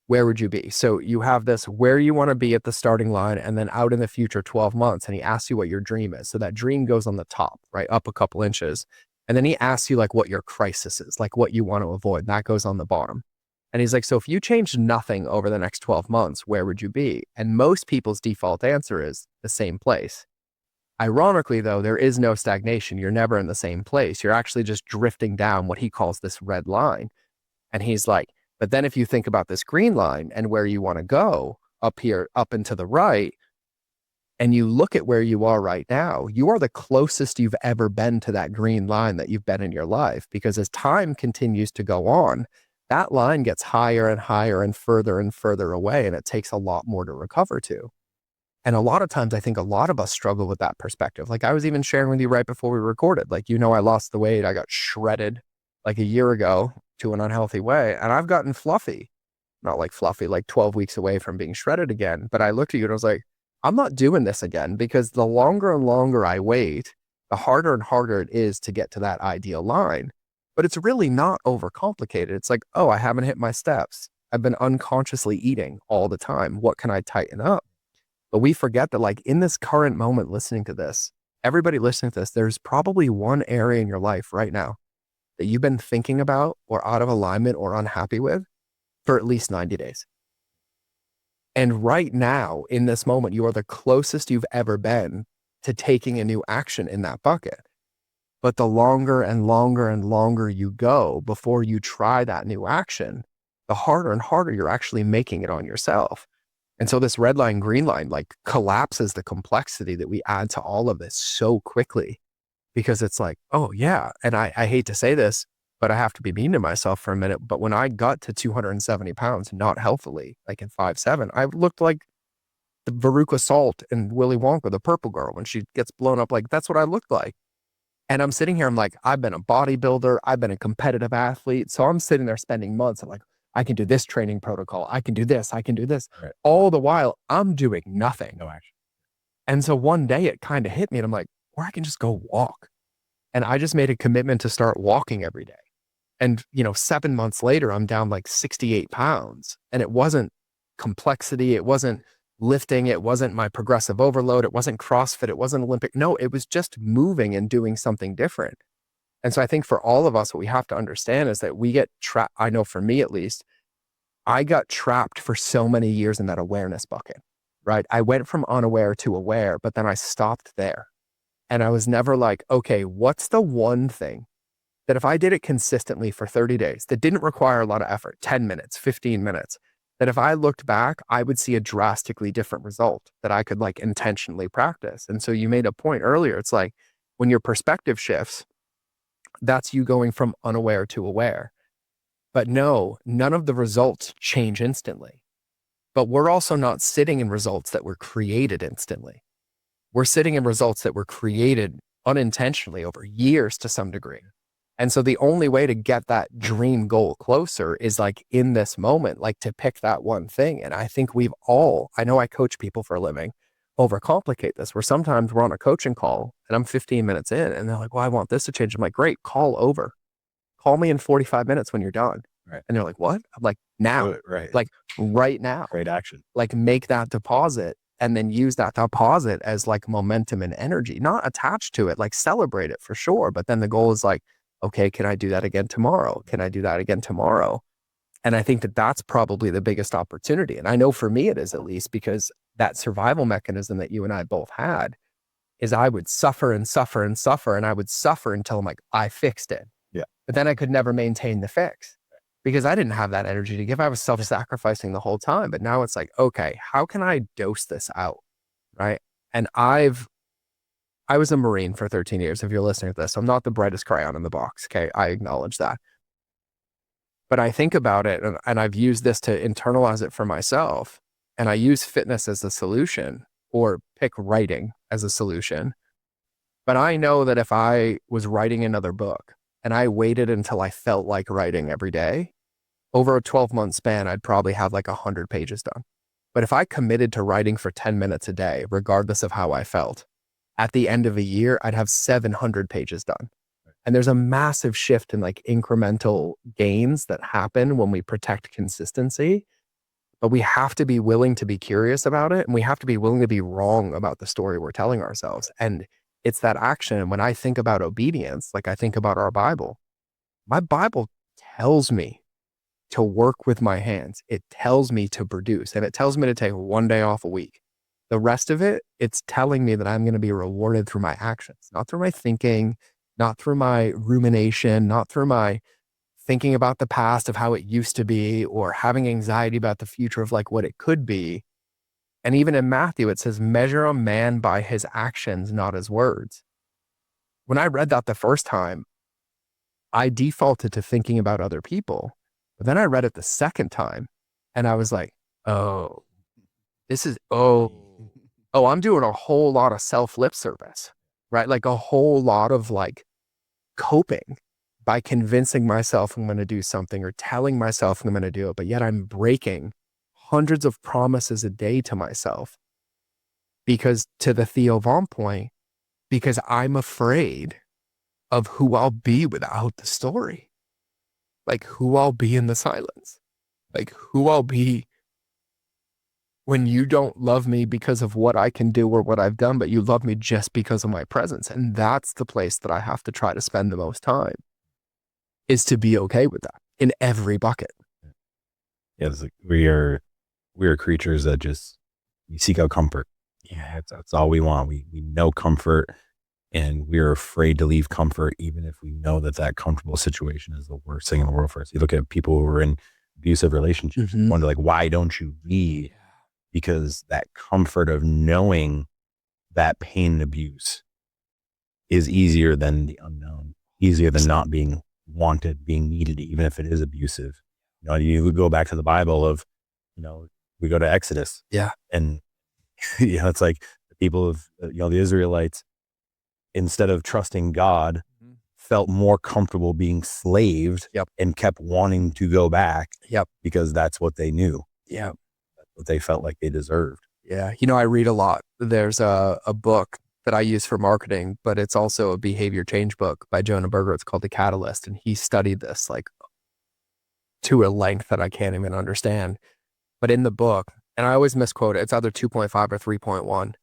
Speaker 2: where would you be? So you have this where you want to be at the starting line and then out in the future 12 months. And he asks you what your dream is. So that dream goes on the top, right? Up a couple inches. And then he asks you like what your crisis is, like what you want to avoid. That goes on the bottom. And he's like, so if you changed nothing over the next 12 months, where would you be? And most people's default answer is the same place. Ironically, though, there is no stagnation. You're never in the same place. You're actually just drifting down what he calls this red line. And he's like, but then if you think about this green line and where you want to go up here, up and to the right, and you look at where you are right now, you are the closest you've ever been to that green line that you've been in your life. Because as time continues to go on, that line gets higher and higher and further away. And it takes a lot more to recover to. And a lot of times, I think a lot of us struggle with that perspective. Like I was even sharing with you right before we recorded, like, I lost the weight. I got shredded like a year ago to an unhealthy way. And I've gotten fluffy, not like fluffy, like 12 weeks away from being shredded again. But I looked at you and I was like, I'm not doing this again, because the longer and longer I wait, the harder and harder it is to get to that ideal line. But it's really not overcomplicated. It's like, oh, I haven't hit my steps. I've been unconsciously eating all the time. What can I tighten up? But we forget that like in this current moment, listening to this, everybody listening to this, there's probably one area in your life right now that you've been thinking about or out of alignment or unhappy with for at least 90 days. And right now, in this moment, you are the closest you've ever been to taking a new action in that bucket. But the longer and longer you go before you try that new action, the harder and harder you're actually making it on yourself. And so this red line, green line, like collapses the complexity that we add to all of this so quickly, because it's like, oh yeah. And I hate to say this, but I have to be mean to myself for a minute. But when I got to 270 pounds, not healthily, like in 5'7", I looked like the Veruca Salt and Willy Wonka, the purple girl, when she gets blown up. Like that's what I looked like. And I'm sitting here, I'm like, I've been a bodybuilder, I've been a competitive athlete. So I'm sitting there spending months. I'm like, I can do this training protocol. I can do this. I can do this.
Speaker 1: Right.
Speaker 2: All the while, I'm doing nothing.
Speaker 1: No action.
Speaker 2: And so one day it kind of hit me and I'm like, or I can just go walk. And I just made a commitment to start walking every day. And, 7 months later, I'm down like 68 pounds. And it wasn't complexity. It wasn't lifting. It wasn't my progressive overload. It wasn't CrossFit. It wasn't Olympic. No, it was just moving and doing something different. And so I think for all of us, what we have to understand is that we get trapped. I know for me, at least, I got trapped for so many years in that awareness bucket, right? I went from unaware to aware, but then I stopped there. And I was never like, okay, what's the one thing that if I did it consistently for 30 days, that didn't require a lot of effort, 10 minutes, 15 minutes, that if I looked back, I would see a drastically different result that I could like intentionally practice. And so you made a point earlier. It's like when your perspective shifts, that's you going from unaware to aware. But no, none of the results change instantly. But we're also not sitting in results that were created instantly. We're sitting in results that were created unintentionally over years to some degree. And so the only way to get that dream goal closer is like in this moment, like to pick that one thing. And I think I know I coach people for a living, overcomplicate this, where sometimes we're on a coaching call and I'm 15 minutes in and they're like, well, I want this to change. I'm like, great, call over. Call me in 45 minutes when you're done.
Speaker 1: Right.
Speaker 2: And they're like, what? I'm like, now,
Speaker 1: Right.
Speaker 2: like right now.
Speaker 1: Great action.
Speaker 2: Like make that deposit and then use that deposit as like momentum and energy, not attached to it, like celebrate it for sure. But then the goal is like, okay, can I do that again tomorrow? Can I do that again tomorrow? And I think that that's probably the biggest opportunity. And I know for me it is, at least, because that survival mechanism that you and I both had is I would suffer and suffer and suffer, and I would suffer until I'm like, I fixed it.
Speaker 1: Yeah.
Speaker 2: But then I could never maintain the fix because I didn't have that energy to give. I was self-sacrificing the whole time. But now it's like, okay, how can I dose this out? Right. And I was a Marine for 13 years. If you're listening to this, I'm not the brightest crayon in the box. Okay. I acknowledge that. But I think about it, and I've used this to internalize it for myself. And I use fitness as a solution, or pick writing as a solution. But I know that if I was writing another book and I waited until I felt like writing every day, over a 12-month span, I'd probably have like 100 pages done. But if I committed to writing for 10 minutes a day, regardless of how I felt, at the end of a year, I'd have 700 pages done. And there's a massive shift in like incremental gains that happen when we protect consistency. But we have to be willing to be curious about it. And we have to be willing to be wrong about the story we're telling ourselves. And it's that action. And when I think about obedience, like I think about our Bible, my Bible tells me to work with my hands. It tells me to produce, and it tells me to take one day off a week. The rest of it, it's telling me that I'm going to be rewarded through my actions, not through my thinking, not through my rumination, not through my thinking about the past of how it used to be, or having anxiety about the future of like what it could be. And even in Matthew, it says, measure a man by his actions, not his words. When I read that the first time, I defaulted to thinking about other people. But then I read it the second time and I was like, oh, I'm doing a whole lot of self lip service, right? Like a whole lot of like coping by convincing myself I'm going to do something, or telling myself I'm going to do it. But yet I'm breaking hundreds of promises a day to myself, because to the Theo Von point, because I'm afraid of who I'll be without the story, like who I'll be in the silence, like who I'll be when you don't love me because of what I can do or what I've done, but you love me just because of my presence. And that's the place that I have to try to spend the most time, is to be okay with that in every bucket.
Speaker 1: Yeah, it's like we are creatures that we seek out comfort. Yeah, that's all we want. We know comfort, and we're afraid to leave comfort, even if we know that comfortable situation is the worst thing in the world for us. You look at people who are in abusive relationships, wonder like, why don't you leave? Because that comfort of knowing that pain and abuse is easier than the unknown, easier than not being wanted, being needed, even if it is abusive. You know, you go back to the Bible of, we go to Exodus.
Speaker 2: Yeah.
Speaker 1: And, it's like the people of, the Israelites, instead of trusting God, felt more comfortable being slaved.
Speaker 2: Yep.
Speaker 1: And kept wanting to go back.
Speaker 2: Yep.
Speaker 1: Because that's what they knew.
Speaker 2: Yeah.
Speaker 1: What they felt like they deserved.
Speaker 2: Yeah. I read a lot. There's a book that I use for marketing, but it's also a behavior change book by Jonah Berger. It's called The Catalyst. And he studied this like to a length that I can't even understand. But in the book, and I always misquote it, it's either 2.5 or 3.1,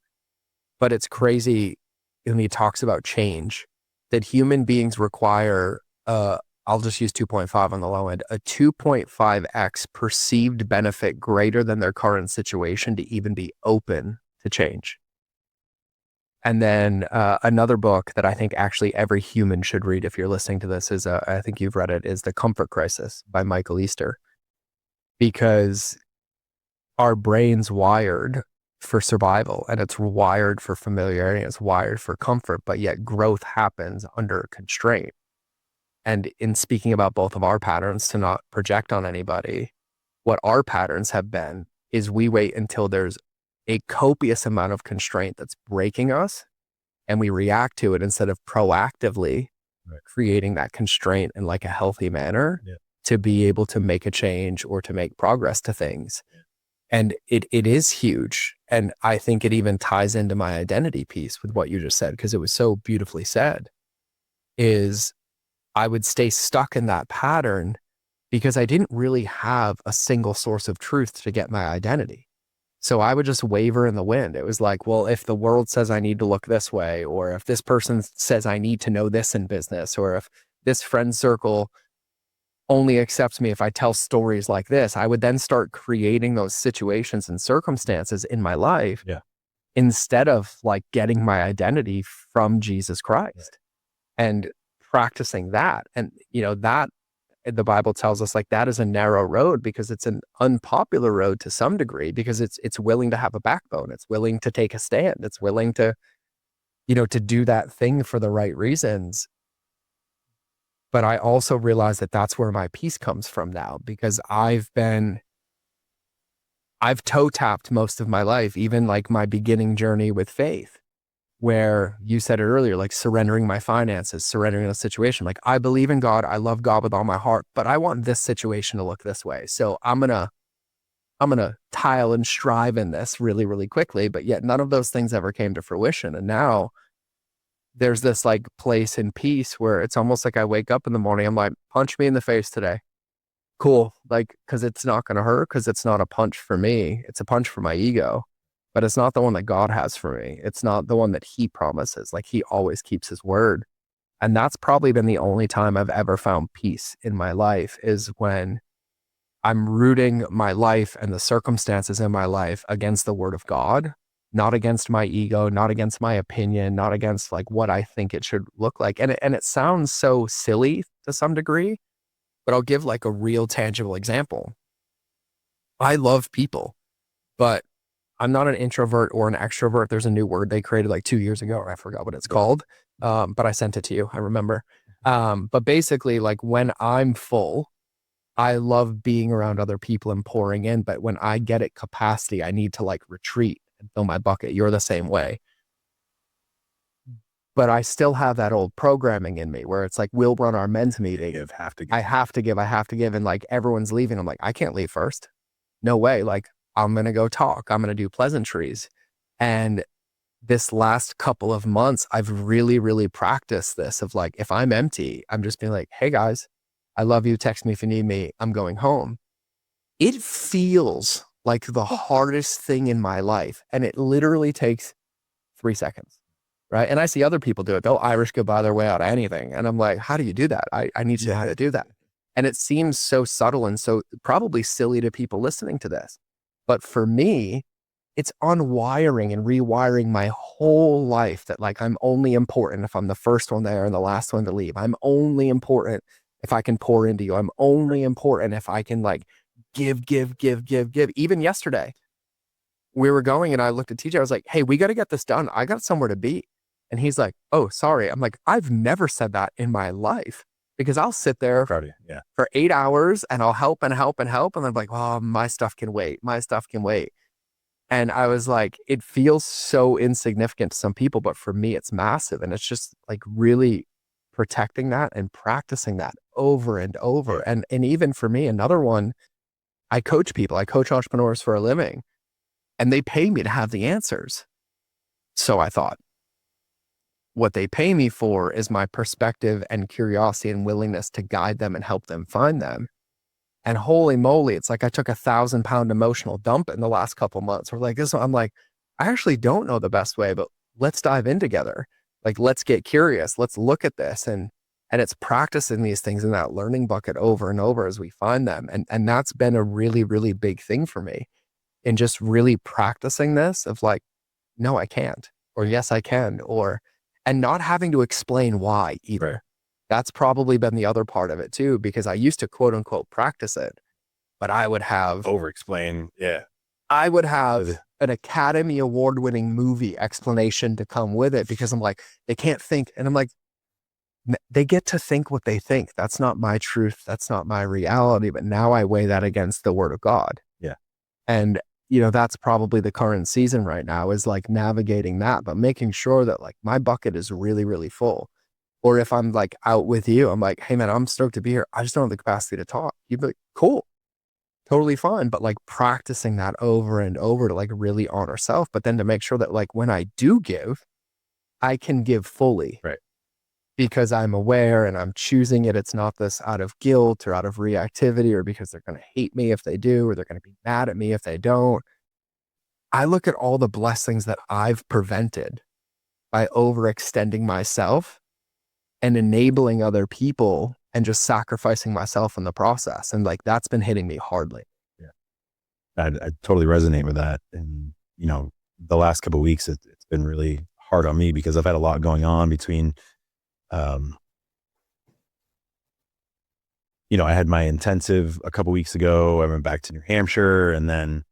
Speaker 2: but it's crazy when he talks about change, that human beings require, I'll just use 2.5 on the low end, a 2.5x perceived benefit greater than their current situation to even be open to change. And then another book that I think actually every human should read, if you're listening to this, is, I think you've read it, is The Comfort Crisis by Michael Easter. Because our brain's wired for survival, and it's wired for familiarity, it's wired for comfort, but yet growth happens under constraint. And in speaking about both of our patterns, to not project on anybody, what our patterns have been is we wait until there's a copious amount of constraint that's breaking us, and we react to it instead of proactively creating that constraint in like a healthy manner to be able to make a change or to make progress to things. And it is huge. And I think it even ties into my identity piece with what you just said, because it was so beautifully said, is I would stay stuck in that pattern because I didn't really have a single source of truth to get my identity. So I would just waver in the wind. It was like, well, if the world says I need to look this way, or if this person says I need to know this in business, or if this friend circle only accepts me if I tell stories like this, I would then start creating those situations and circumstances in my life instead of like getting my identity from Jesus Christ and practicing that. And, that the Bible tells us like that is a narrow road because it's an unpopular road to some degree because it's willing to have a backbone. It's willing to take a stand. It's willing to, to do that thing for the right reasons. But I also realize that that's where my peace comes from now because I've toe tapped most of my life, even like my beginning journey with faith, where you said it earlier, like surrendering my finances, surrendering the situation. Like I believe in God. I love God with all my heart, but I want this situation to look this way. So I'm going to tile and strive in this really, really quickly. But yet none of those things ever came to fruition. And now there's this like place in peace where it's almost like I wake up in the morning. I'm like, punch me in the face today. Cool. Like, cause it's not going to hurt. Cause it's not a punch for me. It's a punch for my ego, but it's not the one that God has for me. It's not the one that he promises. Like he always keeps his word. And that's probably been the only time I've ever found peace in my life is when I'm rooting my life and the circumstances in my life against the word of God, not against my ego, not against my opinion, not against like what I think it should look like. And it sounds so silly to some degree, but I'll give like a real tangible example. I love people, but I'm not an introvert or an extrovert. There's a new word they created like 2 years ago. I forgot what it's called. But I sent it to you. I remember. But basically like when I'm full, I love being around other people and pouring in. But when I get at capacity, I need to like retreat and fill my bucket. You're the same way. But I still have that old programming in me where it's like, we'll run our men's meeting.
Speaker 1: Have to give.
Speaker 2: I have to give. And like everyone's leaving. I'm like, I can't leave first. No way. Like I'm going to go talk. I'm going to do pleasantries. And this last couple of months, I've really, really practiced this of like, if I'm empty, I'm just being like, hey guys, I love you. Text me if you need me. I'm going home. It feels like the hardest thing in my life. And it literally takes 3 seconds. Right. And I see other people do it. They'll Irish goodbye their way out of anything. And I'm like, how do you do that? I need to know how to do that. And it seems so subtle and so probably silly to people listening to this. But for me, it's unwiring and rewiring my whole life that like, I'm only important if I'm the first one there and the last one to leave. I'm only important if I can pour into you. I'm only important if I can like give. Even yesterday, we were going and I looked at TJ. I was like, hey, we got to get this done. I got somewhere to be. And he's like, oh, sorry. I'm like, I've never said that in my life because I'll sit there for 8 hours and I'll help. And I'm like, oh, my stuff can wait. And I was like, it feels so insignificant to some people, but for me, it's massive. And it's just like really protecting that and practicing that over and over. And even for me, another one, I coach people. I coach entrepreneurs for a living and they pay me to have the answers. So I thought, what they pay me for is my perspective and curiosity and willingness to guide them and help them find them. And holy moly, it's like I took 1,000-pound emotional dump in the last couple months. We're like this. I'm like, I actually don't know the best way, but let's dive in together. Like, let's get curious. Let's look at this. And it's practicing these things in that learning bucket over and over as we find them. And that's been a really, really big thing for me in just really practicing this of like, no, I can't, or yes, I can, and not having to explain why either. Right. That's probably been the other part of it too, because I used to quote unquote practice it, but I would have
Speaker 1: over-explain. Yeah.
Speaker 2: I would have an Academy Award winning movie explanation to come with it because I'm like, they can't think. And I'm like, they get to think what they think. That's not my truth. That's not my reality. But now I weigh that against the word of God.
Speaker 1: Yeah.
Speaker 2: And that's probably the current season right now is like navigating that, but making sure that like my bucket is really, really full. Or if I'm like out with you, I'm like, hey man, I'm stoked to be here. I just don't have the capacity to talk. You'd be like, cool, totally fine. But like practicing that over and over to like really honor self, but then to make sure that like when I do give, I can give fully.
Speaker 1: Right.
Speaker 2: Because I'm aware and I'm choosing it. It's not this out of guilt or out of reactivity or because they're going to hate me if they do, or they're going to be mad at me if they don't. I look at all the blessings that I've prevented by overextending myself and enabling other people and just sacrificing myself in the process. And like, that's been hitting me hardly.
Speaker 1: Yeah. I totally resonate with that. And, the last couple of weeks, it's been really hard on me because I've had a lot going on between, um, I had my intensive a couple weeks ago. I went back to New Hampshire and then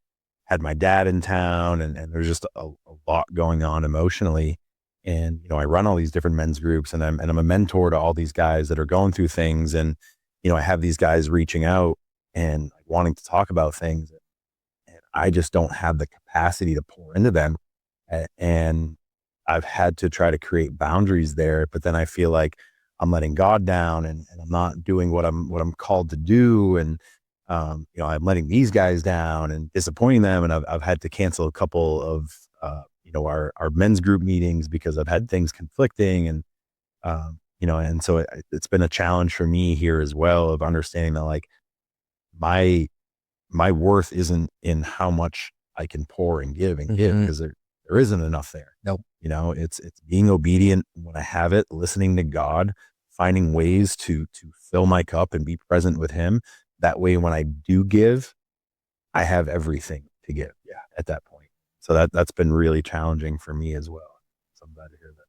Speaker 1: had my dad in town, and there's just a lot going on emotionally. And, I run all these different men's groups, and I'm a mentor to all these guys that are going through things. And, I have these guys reaching out and wanting to talk about things. And I just don't have the capacity to pour into them. And I've had to try to create boundaries there, but then I feel like I'm letting God down, and I'm not doing what I'm called to do. And, I'm letting these guys down and disappointing them. And I've had to cancel a couple of, our men's group meetings because I've had things conflicting. And, and so it's been a challenge for me here as well, of understanding that, like, my worth isn't in how much I can pour and give because there isn't enough there.
Speaker 2: Nope.
Speaker 1: It's being obedient when I have it, listening to God, finding ways to fill my cup and be present with him. That way, when I do give, I have everything to give. Yeah. At that point. So that's been really challenging for me as well. So I'm glad to hear that.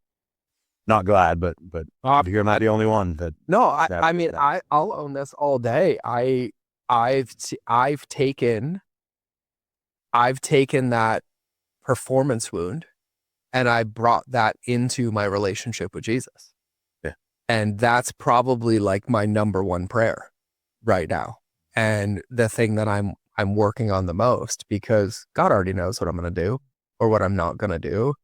Speaker 1: Not glad, but to hear I'm not the only one that.
Speaker 2: No, I mean, I'll own this all day. I've taken that performance wound and I brought that into my relationship with Jesus.
Speaker 1: Yeah.
Speaker 2: And that's probably like my number one prayer right now. And the thing that I'm working on the most, because God already knows what I'm going to do or what I'm not going to do.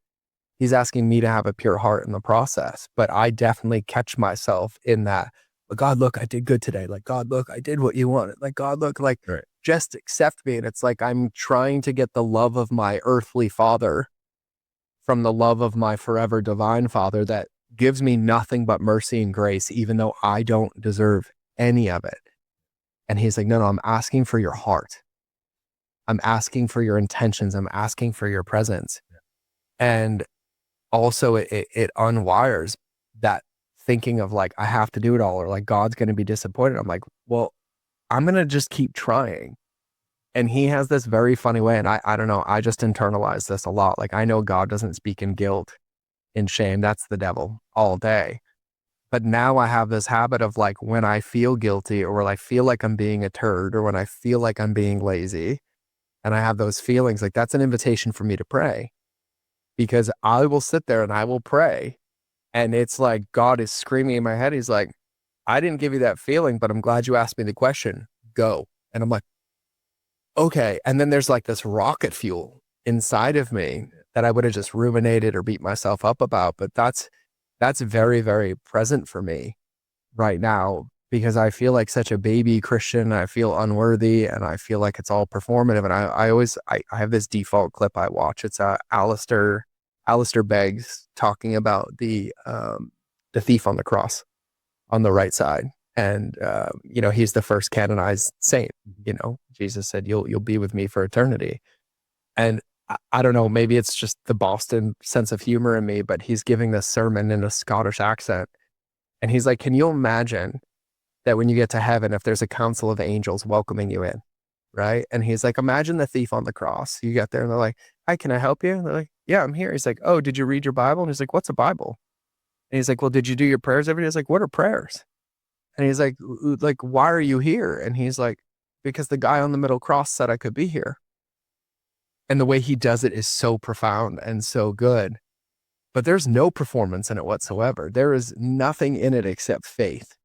Speaker 2: He's asking me to have a pure heart in the process, but I definitely catch myself in that. But God, look, I did good today. Like, God, look, I did what you wanted. Like, God, look, like,
Speaker 1: right.
Speaker 2: Just accept me. And it's like, I'm trying to get the love of my earthly father from the love of my forever divine father that gives me nothing but mercy and grace, even though I don't deserve any of it. And he's like, no, I'm asking for your heart. I'm asking for your intentions. I'm asking for your presence.
Speaker 1: Yeah.
Speaker 2: And also it unwires that thinking of like, I have to do it all, or like God's going to be disappointed. I'm like, well, I'm going to just keep trying. And he has this very funny way. And I don't know, I just internalize this a lot. Like, I know God doesn't speak in guilt, in shame. That's the devil all day. But now I have this habit of like, when I feel guilty, or when I feel like I'm being a turd, or when I feel like I'm being lazy, and I have those feelings, like, that's an invitation for me to pray, because I will sit there and I will pray. And it's like, God is screaming in my head. He's like, I didn't give you that feeling, but I'm glad you asked me the question. Go. And I'm like, okay. And then there's like this rocket fuel inside of me that I would have just ruminated or beat myself up about. But that's very, very present for me right now, because I feel like such a baby Christian. I feel unworthy, and I feel like it's all performative. And I have this default clip I watch. It's Alistair Beggs talking about the thief on the cross on the right side. And, he's the first canonized saint. Jesus said, you'll be with me for eternity. And I don't know, maybe it's just the Boston sense of humor in me, but he's giving this sermon in a Scottish accent. And he's like, can you imagine that when you get to heaven, if there's a council of angels welcoming you in, right? And he's like, imagine the thief on the cross. You get there and they're like, hi, can I help you? And they're like, yeah, I'm here. He's like, oh, did you read your Bible? And he's like, what's a Bible? And he's like, well, did you do your prayers every day? He's like, what are prayers? And he's like, why are you here? And he's like, because the guy on the middle cross said I could be here. And the way he does it is so profound and so good. But there's no performance in it whatsoever. There is nothing in it except faith.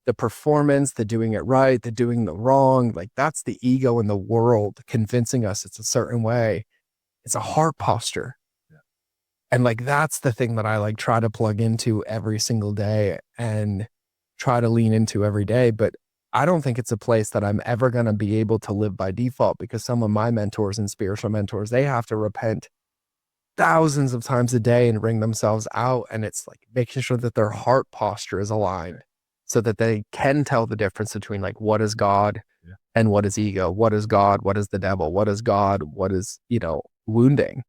Speaker 2: The performance, the doing it right, the doing the wrong, like, that's the ego in the world convincing us it's a certain way. It's a heart posture. Yeah. And like, that's the thing that I like try to plug into every single day and try to lean into every day. But I don't think it's a place that I'm ever going to be able to live by default, because some of my mentors and spiritual mentors, they have to repent thousands of times a day and wring themselves out. And it's like making sure that their heart posture is aligned so that they can tell the difference between like, what is God and what is ego? What is God? What is the devil? What is God? What is, wounding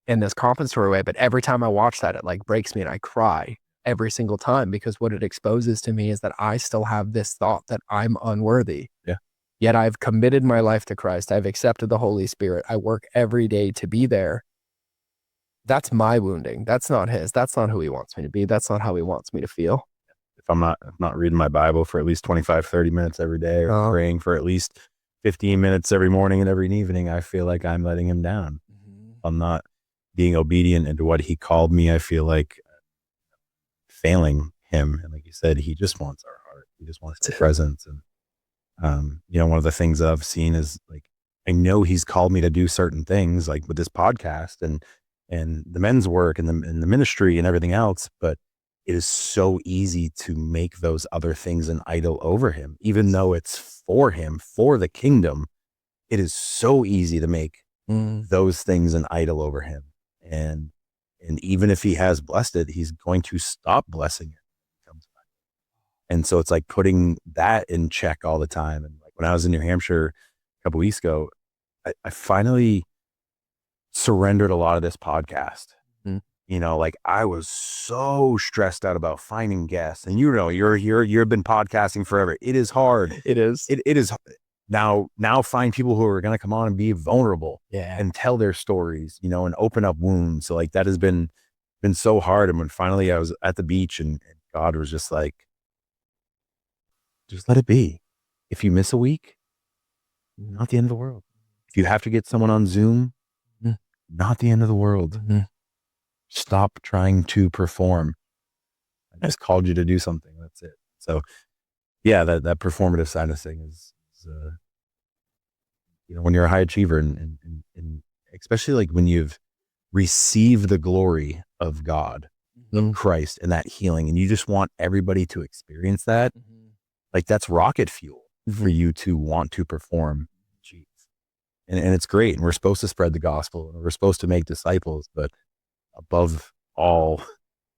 Speaker 2: in this compensatory way? But every time I watch that, it like breaks me and I cry every single time, because what it exposes to me is that I still have this thought that I'm unworthy.
Speaker 1: Yeah.
Speaker 2: Yet I've committed my life to Christ. I've accepted the Holy Spirit. I work every day to be there. That's my wounding. That's not his. That's not who he wants me to be. That's not how he wants me to feel.
Speaker 1: If I'm not reading my Bible for at least 25, 30 minutes every day, or praying for at least 15 minutes every morning and every evening, I feel like I'm letting him down. I'm not being obedient into what he called me. I feel like failing him. And like you said, he just wants our heart. He just wants his presence. And, one of the things that I've seen is like, I know he's called me to do certain things like with this podcast and the men's work and the ministry and everything else. But it is so easy to make those other things an idol over him, even though it's for him, for the kingdom. It is so easy to make those things an idol over him. And even if he has blessed it, he's going to stop blessing it. And so it's like putting that in check all the time. And like when I was in New Hampshire a couple weeks ago, I finally surrendered a lot of this podcast. Like I was so stressed out about finding guests, and you've been podcasting forever. It is hard.
Speaker 2: It is.
Speaker 1: It is now find people who are going to come on and be vulnerable and tell their stories, and open up wounds. So like that has been so hard. And when finally I was at the beach and God was just like, just let it be. If you miss a week, not the end of the world. If you have to get someone on Zoom, not the end of the world. Stop trying to perform. I just called you to do something. That's it. So yeah, that performative side of things is when you're a high achiever and especially like when you've received the glory of God, of Christ, and that healing, and you just want everybody to experience that. Like that's rocket fuel for you to want to perform. And it's great. And we're supposed to spread the gospel and we're supposed to make disciples, but above all,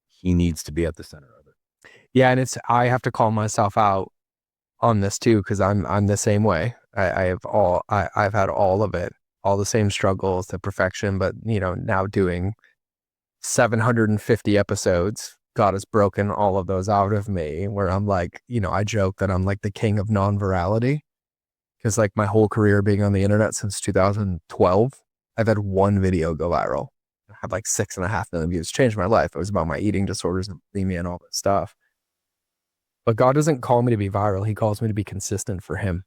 Speaker 1: he needs to be at the center of it.
Speaker 2: Yeah. And I have to call myself out on this too, because I'm the same way. I've had all of it, all the same struggles, the perfection, but now doing 750 episodes, God has broken all of those out of me, where I'm like, I joke that I'm like the king of non-virality, because like my whole career being on the internet since 2012, I've had one video go viral. I have like 6.5 million views. Changed my life. It was about my eating disorders and bulimia and all that stuff. But God doesn't call me to be viral. He calls me to be consistent for him.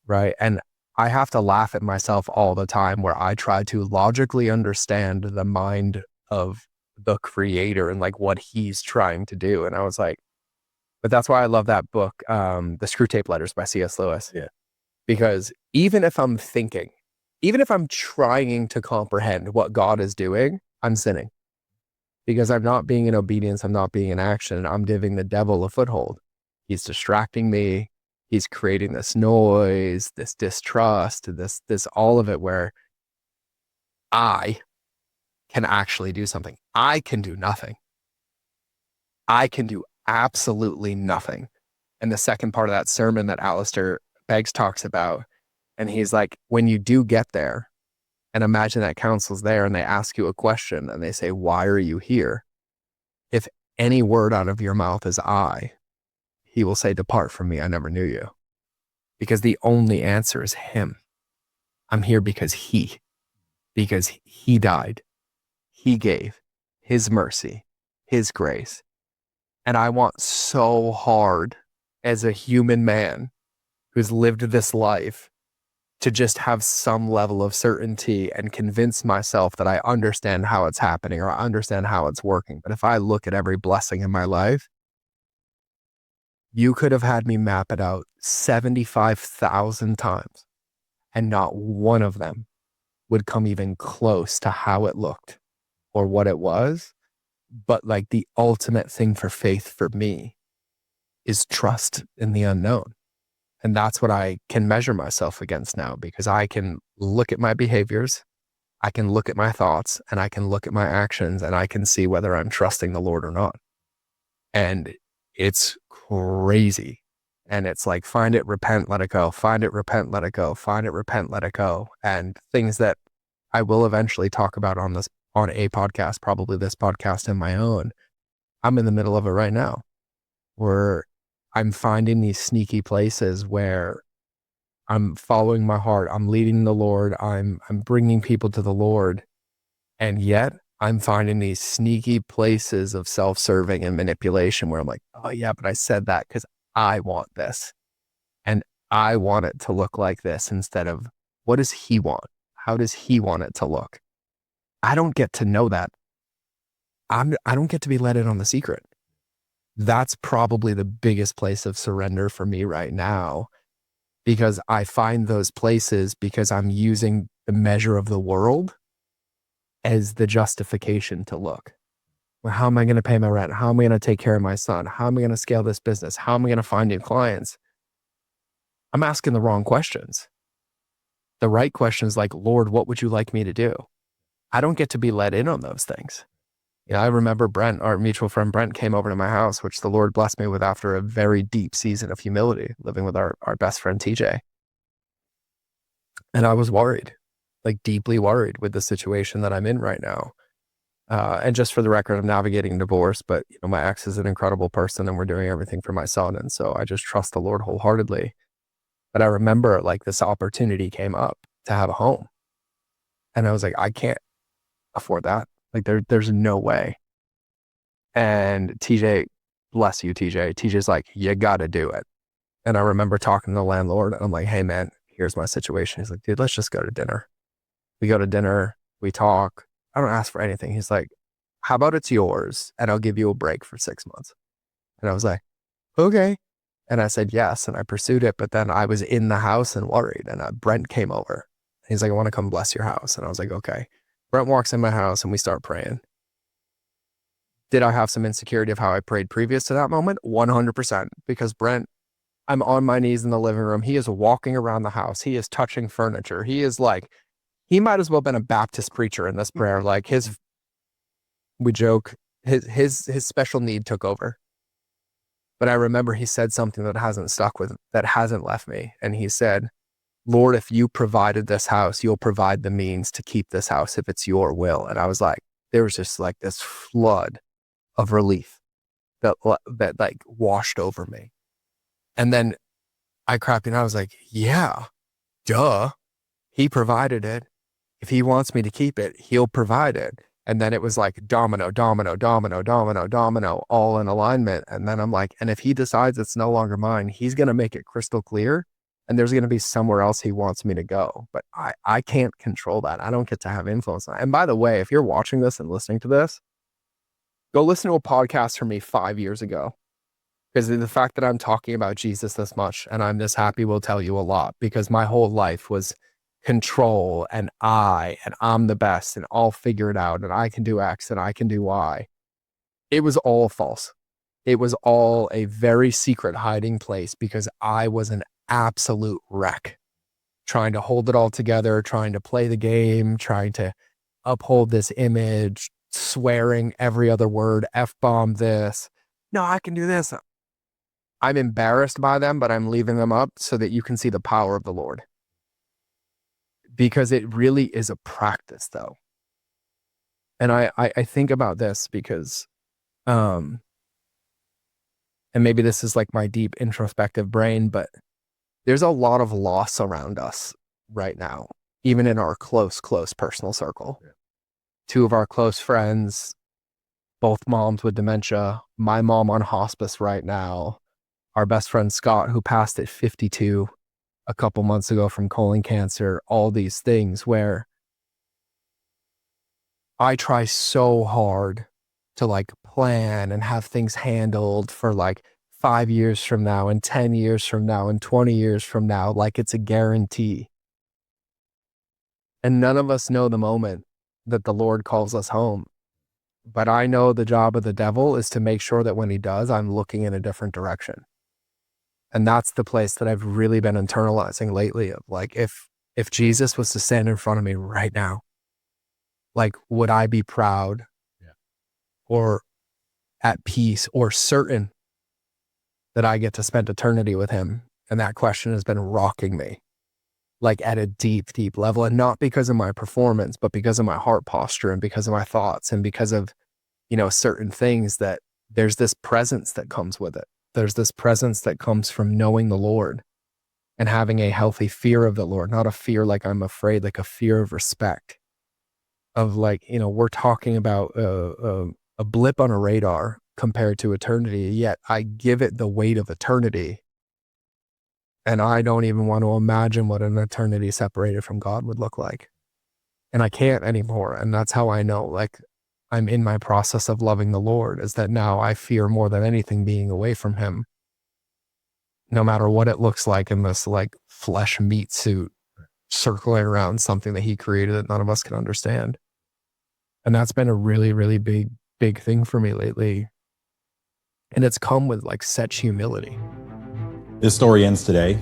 Speaker 2: Right. And I have to laugh at myself all the time where I try to logically understand the mind of the creator and like what he's trying to do. And I was like, but that's why I love that book, The Screw Tape Letters by C.S. Lewis.
Speaker 1: Yeah.
Speaker 2: Because even if I'm trying to comprehend what God is doing, I'm sinning. Because I'm not being in obedience, I'm not being in action, I'm giving the devil a foothold. He's distracting me. He's creating this noise, this distrust, this all of it where I can actually do something. I can do nothing. I can do absolutely nothing. And the second part of that sermon that Alistair Beggs talks about, and he's like, when you do get there, and imagine that counsel's there and they ask you a question and they say, why are you here? If any word out of your mouth is I, he will say, depart from me, I never knew you. Because the only answer is him. I'm here because he died. He gave his mercy, his grace. And I want so hard as a human man who's lived this life to just have some level of certainty and convince myself that I understand how it's happening or I understand how it's working. But if I look at every blessing in my life, you could have had me map it out 75,000 times and not one of them would come even close to how it looked or what it was. But like the ultimate thing for faith for me is trust in the unknown. And that's what I can measure myself against now, because I can look at my behaviors, I can look at my thoughts, and I can look at my actions, and I can see whether I'm trusting the Lord or not. And it's crazy. And it's like, find it, repent, let it go. Find it, repent, let it go. Find it, repent, let it go. And things that I will eventually talk about on a podcast, probably this podcast and my own. I'm in the middle of it right now, where I'm finding these sneaky places where I'm following my heart. I'm leading the Lord. I'm bringing people to the Lord. And yet I'm finding these sneaky places of self-serving and manipulation where I'm like, oh yeah, but I said that because I want this. And I want it to look like this instead of what does he want? How does he want it to look? I don't get to know that. I don't get to be let in on the secret. That's probably the biggest place of surrender for me right now, because I find those places because I'm using the measure of the world as the justification to look. Well, how am I going to pay my rent? How am I going to take care of my son? How am I going to scale this business? How am I going to find new clients? I'm asking the wrong questions. The right question is like, Lord, what would you like me to do? I don't get to be let in on those things. I remember Brent, our mutual friend Brent, came over to my house, which the Lord blessed me with after a very deep season of humility, living with our best friend TJ. And I was worried, like deeply worried with the situation that I'm in right now. And just for the record, I'm navigating divorce, but my ex is an incredible person and we're doing everything for my son. And so I just trust the Lord wholeheartedly. But I remember like this opportunity came up to have a home. And I was like, I can't afford that. Like there's no way. And TJ, bless you, TJ. TJ's like, you got to do it. And I remember talking to the landlord and I'm like, hey man, here's my situation. He's like, dude, let's just go to dinner. We go to dinner, we talk. I don't ask for anything. He's like, how about it's yours and I'll give you a break for 6 months. And I was like, okay. And I said yes. And I pursued it. But then I was in the house and worried. And Brent came over. He's like, I want to come bless your house. And I was like, okay. Brent walks in my house and we start praying. Did I have some insecurity of how I prayed previous to that moment? 100%. Because Brent, I'm on my knees in the living room. He is walking around the house. He is touching furniture. He is like, he might as well have been a Baptist preacher in this prayer. Like we joke, his special need took over. But I remember he said something that hasn't left me. And he said, Lord, if you provided this house, you'll provide the means to keep this house if it's your will. And I was like, there was just like this flood of relief that like washed over me. And then I crapped and I was like, yeah, duh. He provided it. If he wants me to keep it, he'll provide it. And then it was like domino, domino, domino, domino, domino, all in alignment. And then I'm like, and if he decides it's no longer mine, he's going to make it crystal clear. And there's going to be somewhere else he wants me to go. But I can't control that. I don't get to have influence on it. And by the way, if you're watching this and listening to this, go listen to a podcast from me 5 years ago. Because the fact that I'm talking about Jesus this much and I'm this happy will tell you a lot, because my whole life was control and I'm the best and I'll figure it out and I can do X and I can do Y. It was all false. It was all a very secret hiding place because I was an absolute wreck, trying to hold it all together, trying to play the game, trying to uphold this image, swearing every other word, F-bomb this. No, I can do this. I'm embarrassed by them, but I'm leaving them up so that you can see the power of the Lord. Because it really is a practice though. And I think about this because, and maybe this is like my deep introspective brain, but there's a lot of loss around us right now, even in our close personal circle. Yeah. 2 of our close friends, both moms with dementia, my mom on hospice right now, our best friend Scott, who passed at 52 a couple months ago from colon cancer, all these things where I try so hard to like plan and have things handled for like 5 years from now and 10 years from now and 20 years from now, like it's a guarantee. And none of us know the moment that the Lord calls us home. But I know the job of the devil is to make sure that when he does, I'm looking in a different direction. And that's the place that I've really been internalizing lately of like, if Jesus was to stand in front of me right now, like, would I be proud or at peace or certain that I get to spend eternity with him? And that question has been rocking me like at a deep level, and not because of my performance, but because of my heart posture and because of my thoughts and because of, certain things, that there's this presence that comes with it. There's this presence that comes from knowing the Lord and having a healthy fear of the Lord, not a fear like I'm afraid, like a fear of respect, of like, we're talking about a blip on a radar compared to eternity, yet I give it the weight of eternity. And I don't even want to imagine what an eternity separated from God would look like. And I can't anymore. And that's how I know, like, I'm in my process of loving the Lord, is that now I fear more than anything being away from him, no matter what it looks like in this like flesh meat suit circling around something that he created that none of us can understand. And that's been a really, really big thing for me lately. And it's come with like such humility.
Speaker 3: This story ends today,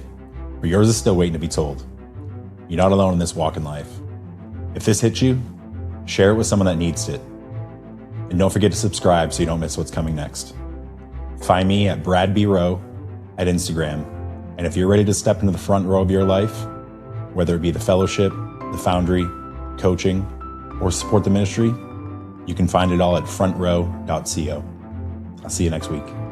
Speaker 3: but yours is still waiting to be told. You're not alone in this walk in life. If this hits you, share it with someone that needs it. And don't forget to subscribe so you don't miss what's coming next. Find me at Brad B. Rowe at Instagram. And if you're ready to step into the front row of your life, whether it be the fellowship, the foundry, coaching, or support the ministry, you can find it all at frontrow.co. I'll see you next week.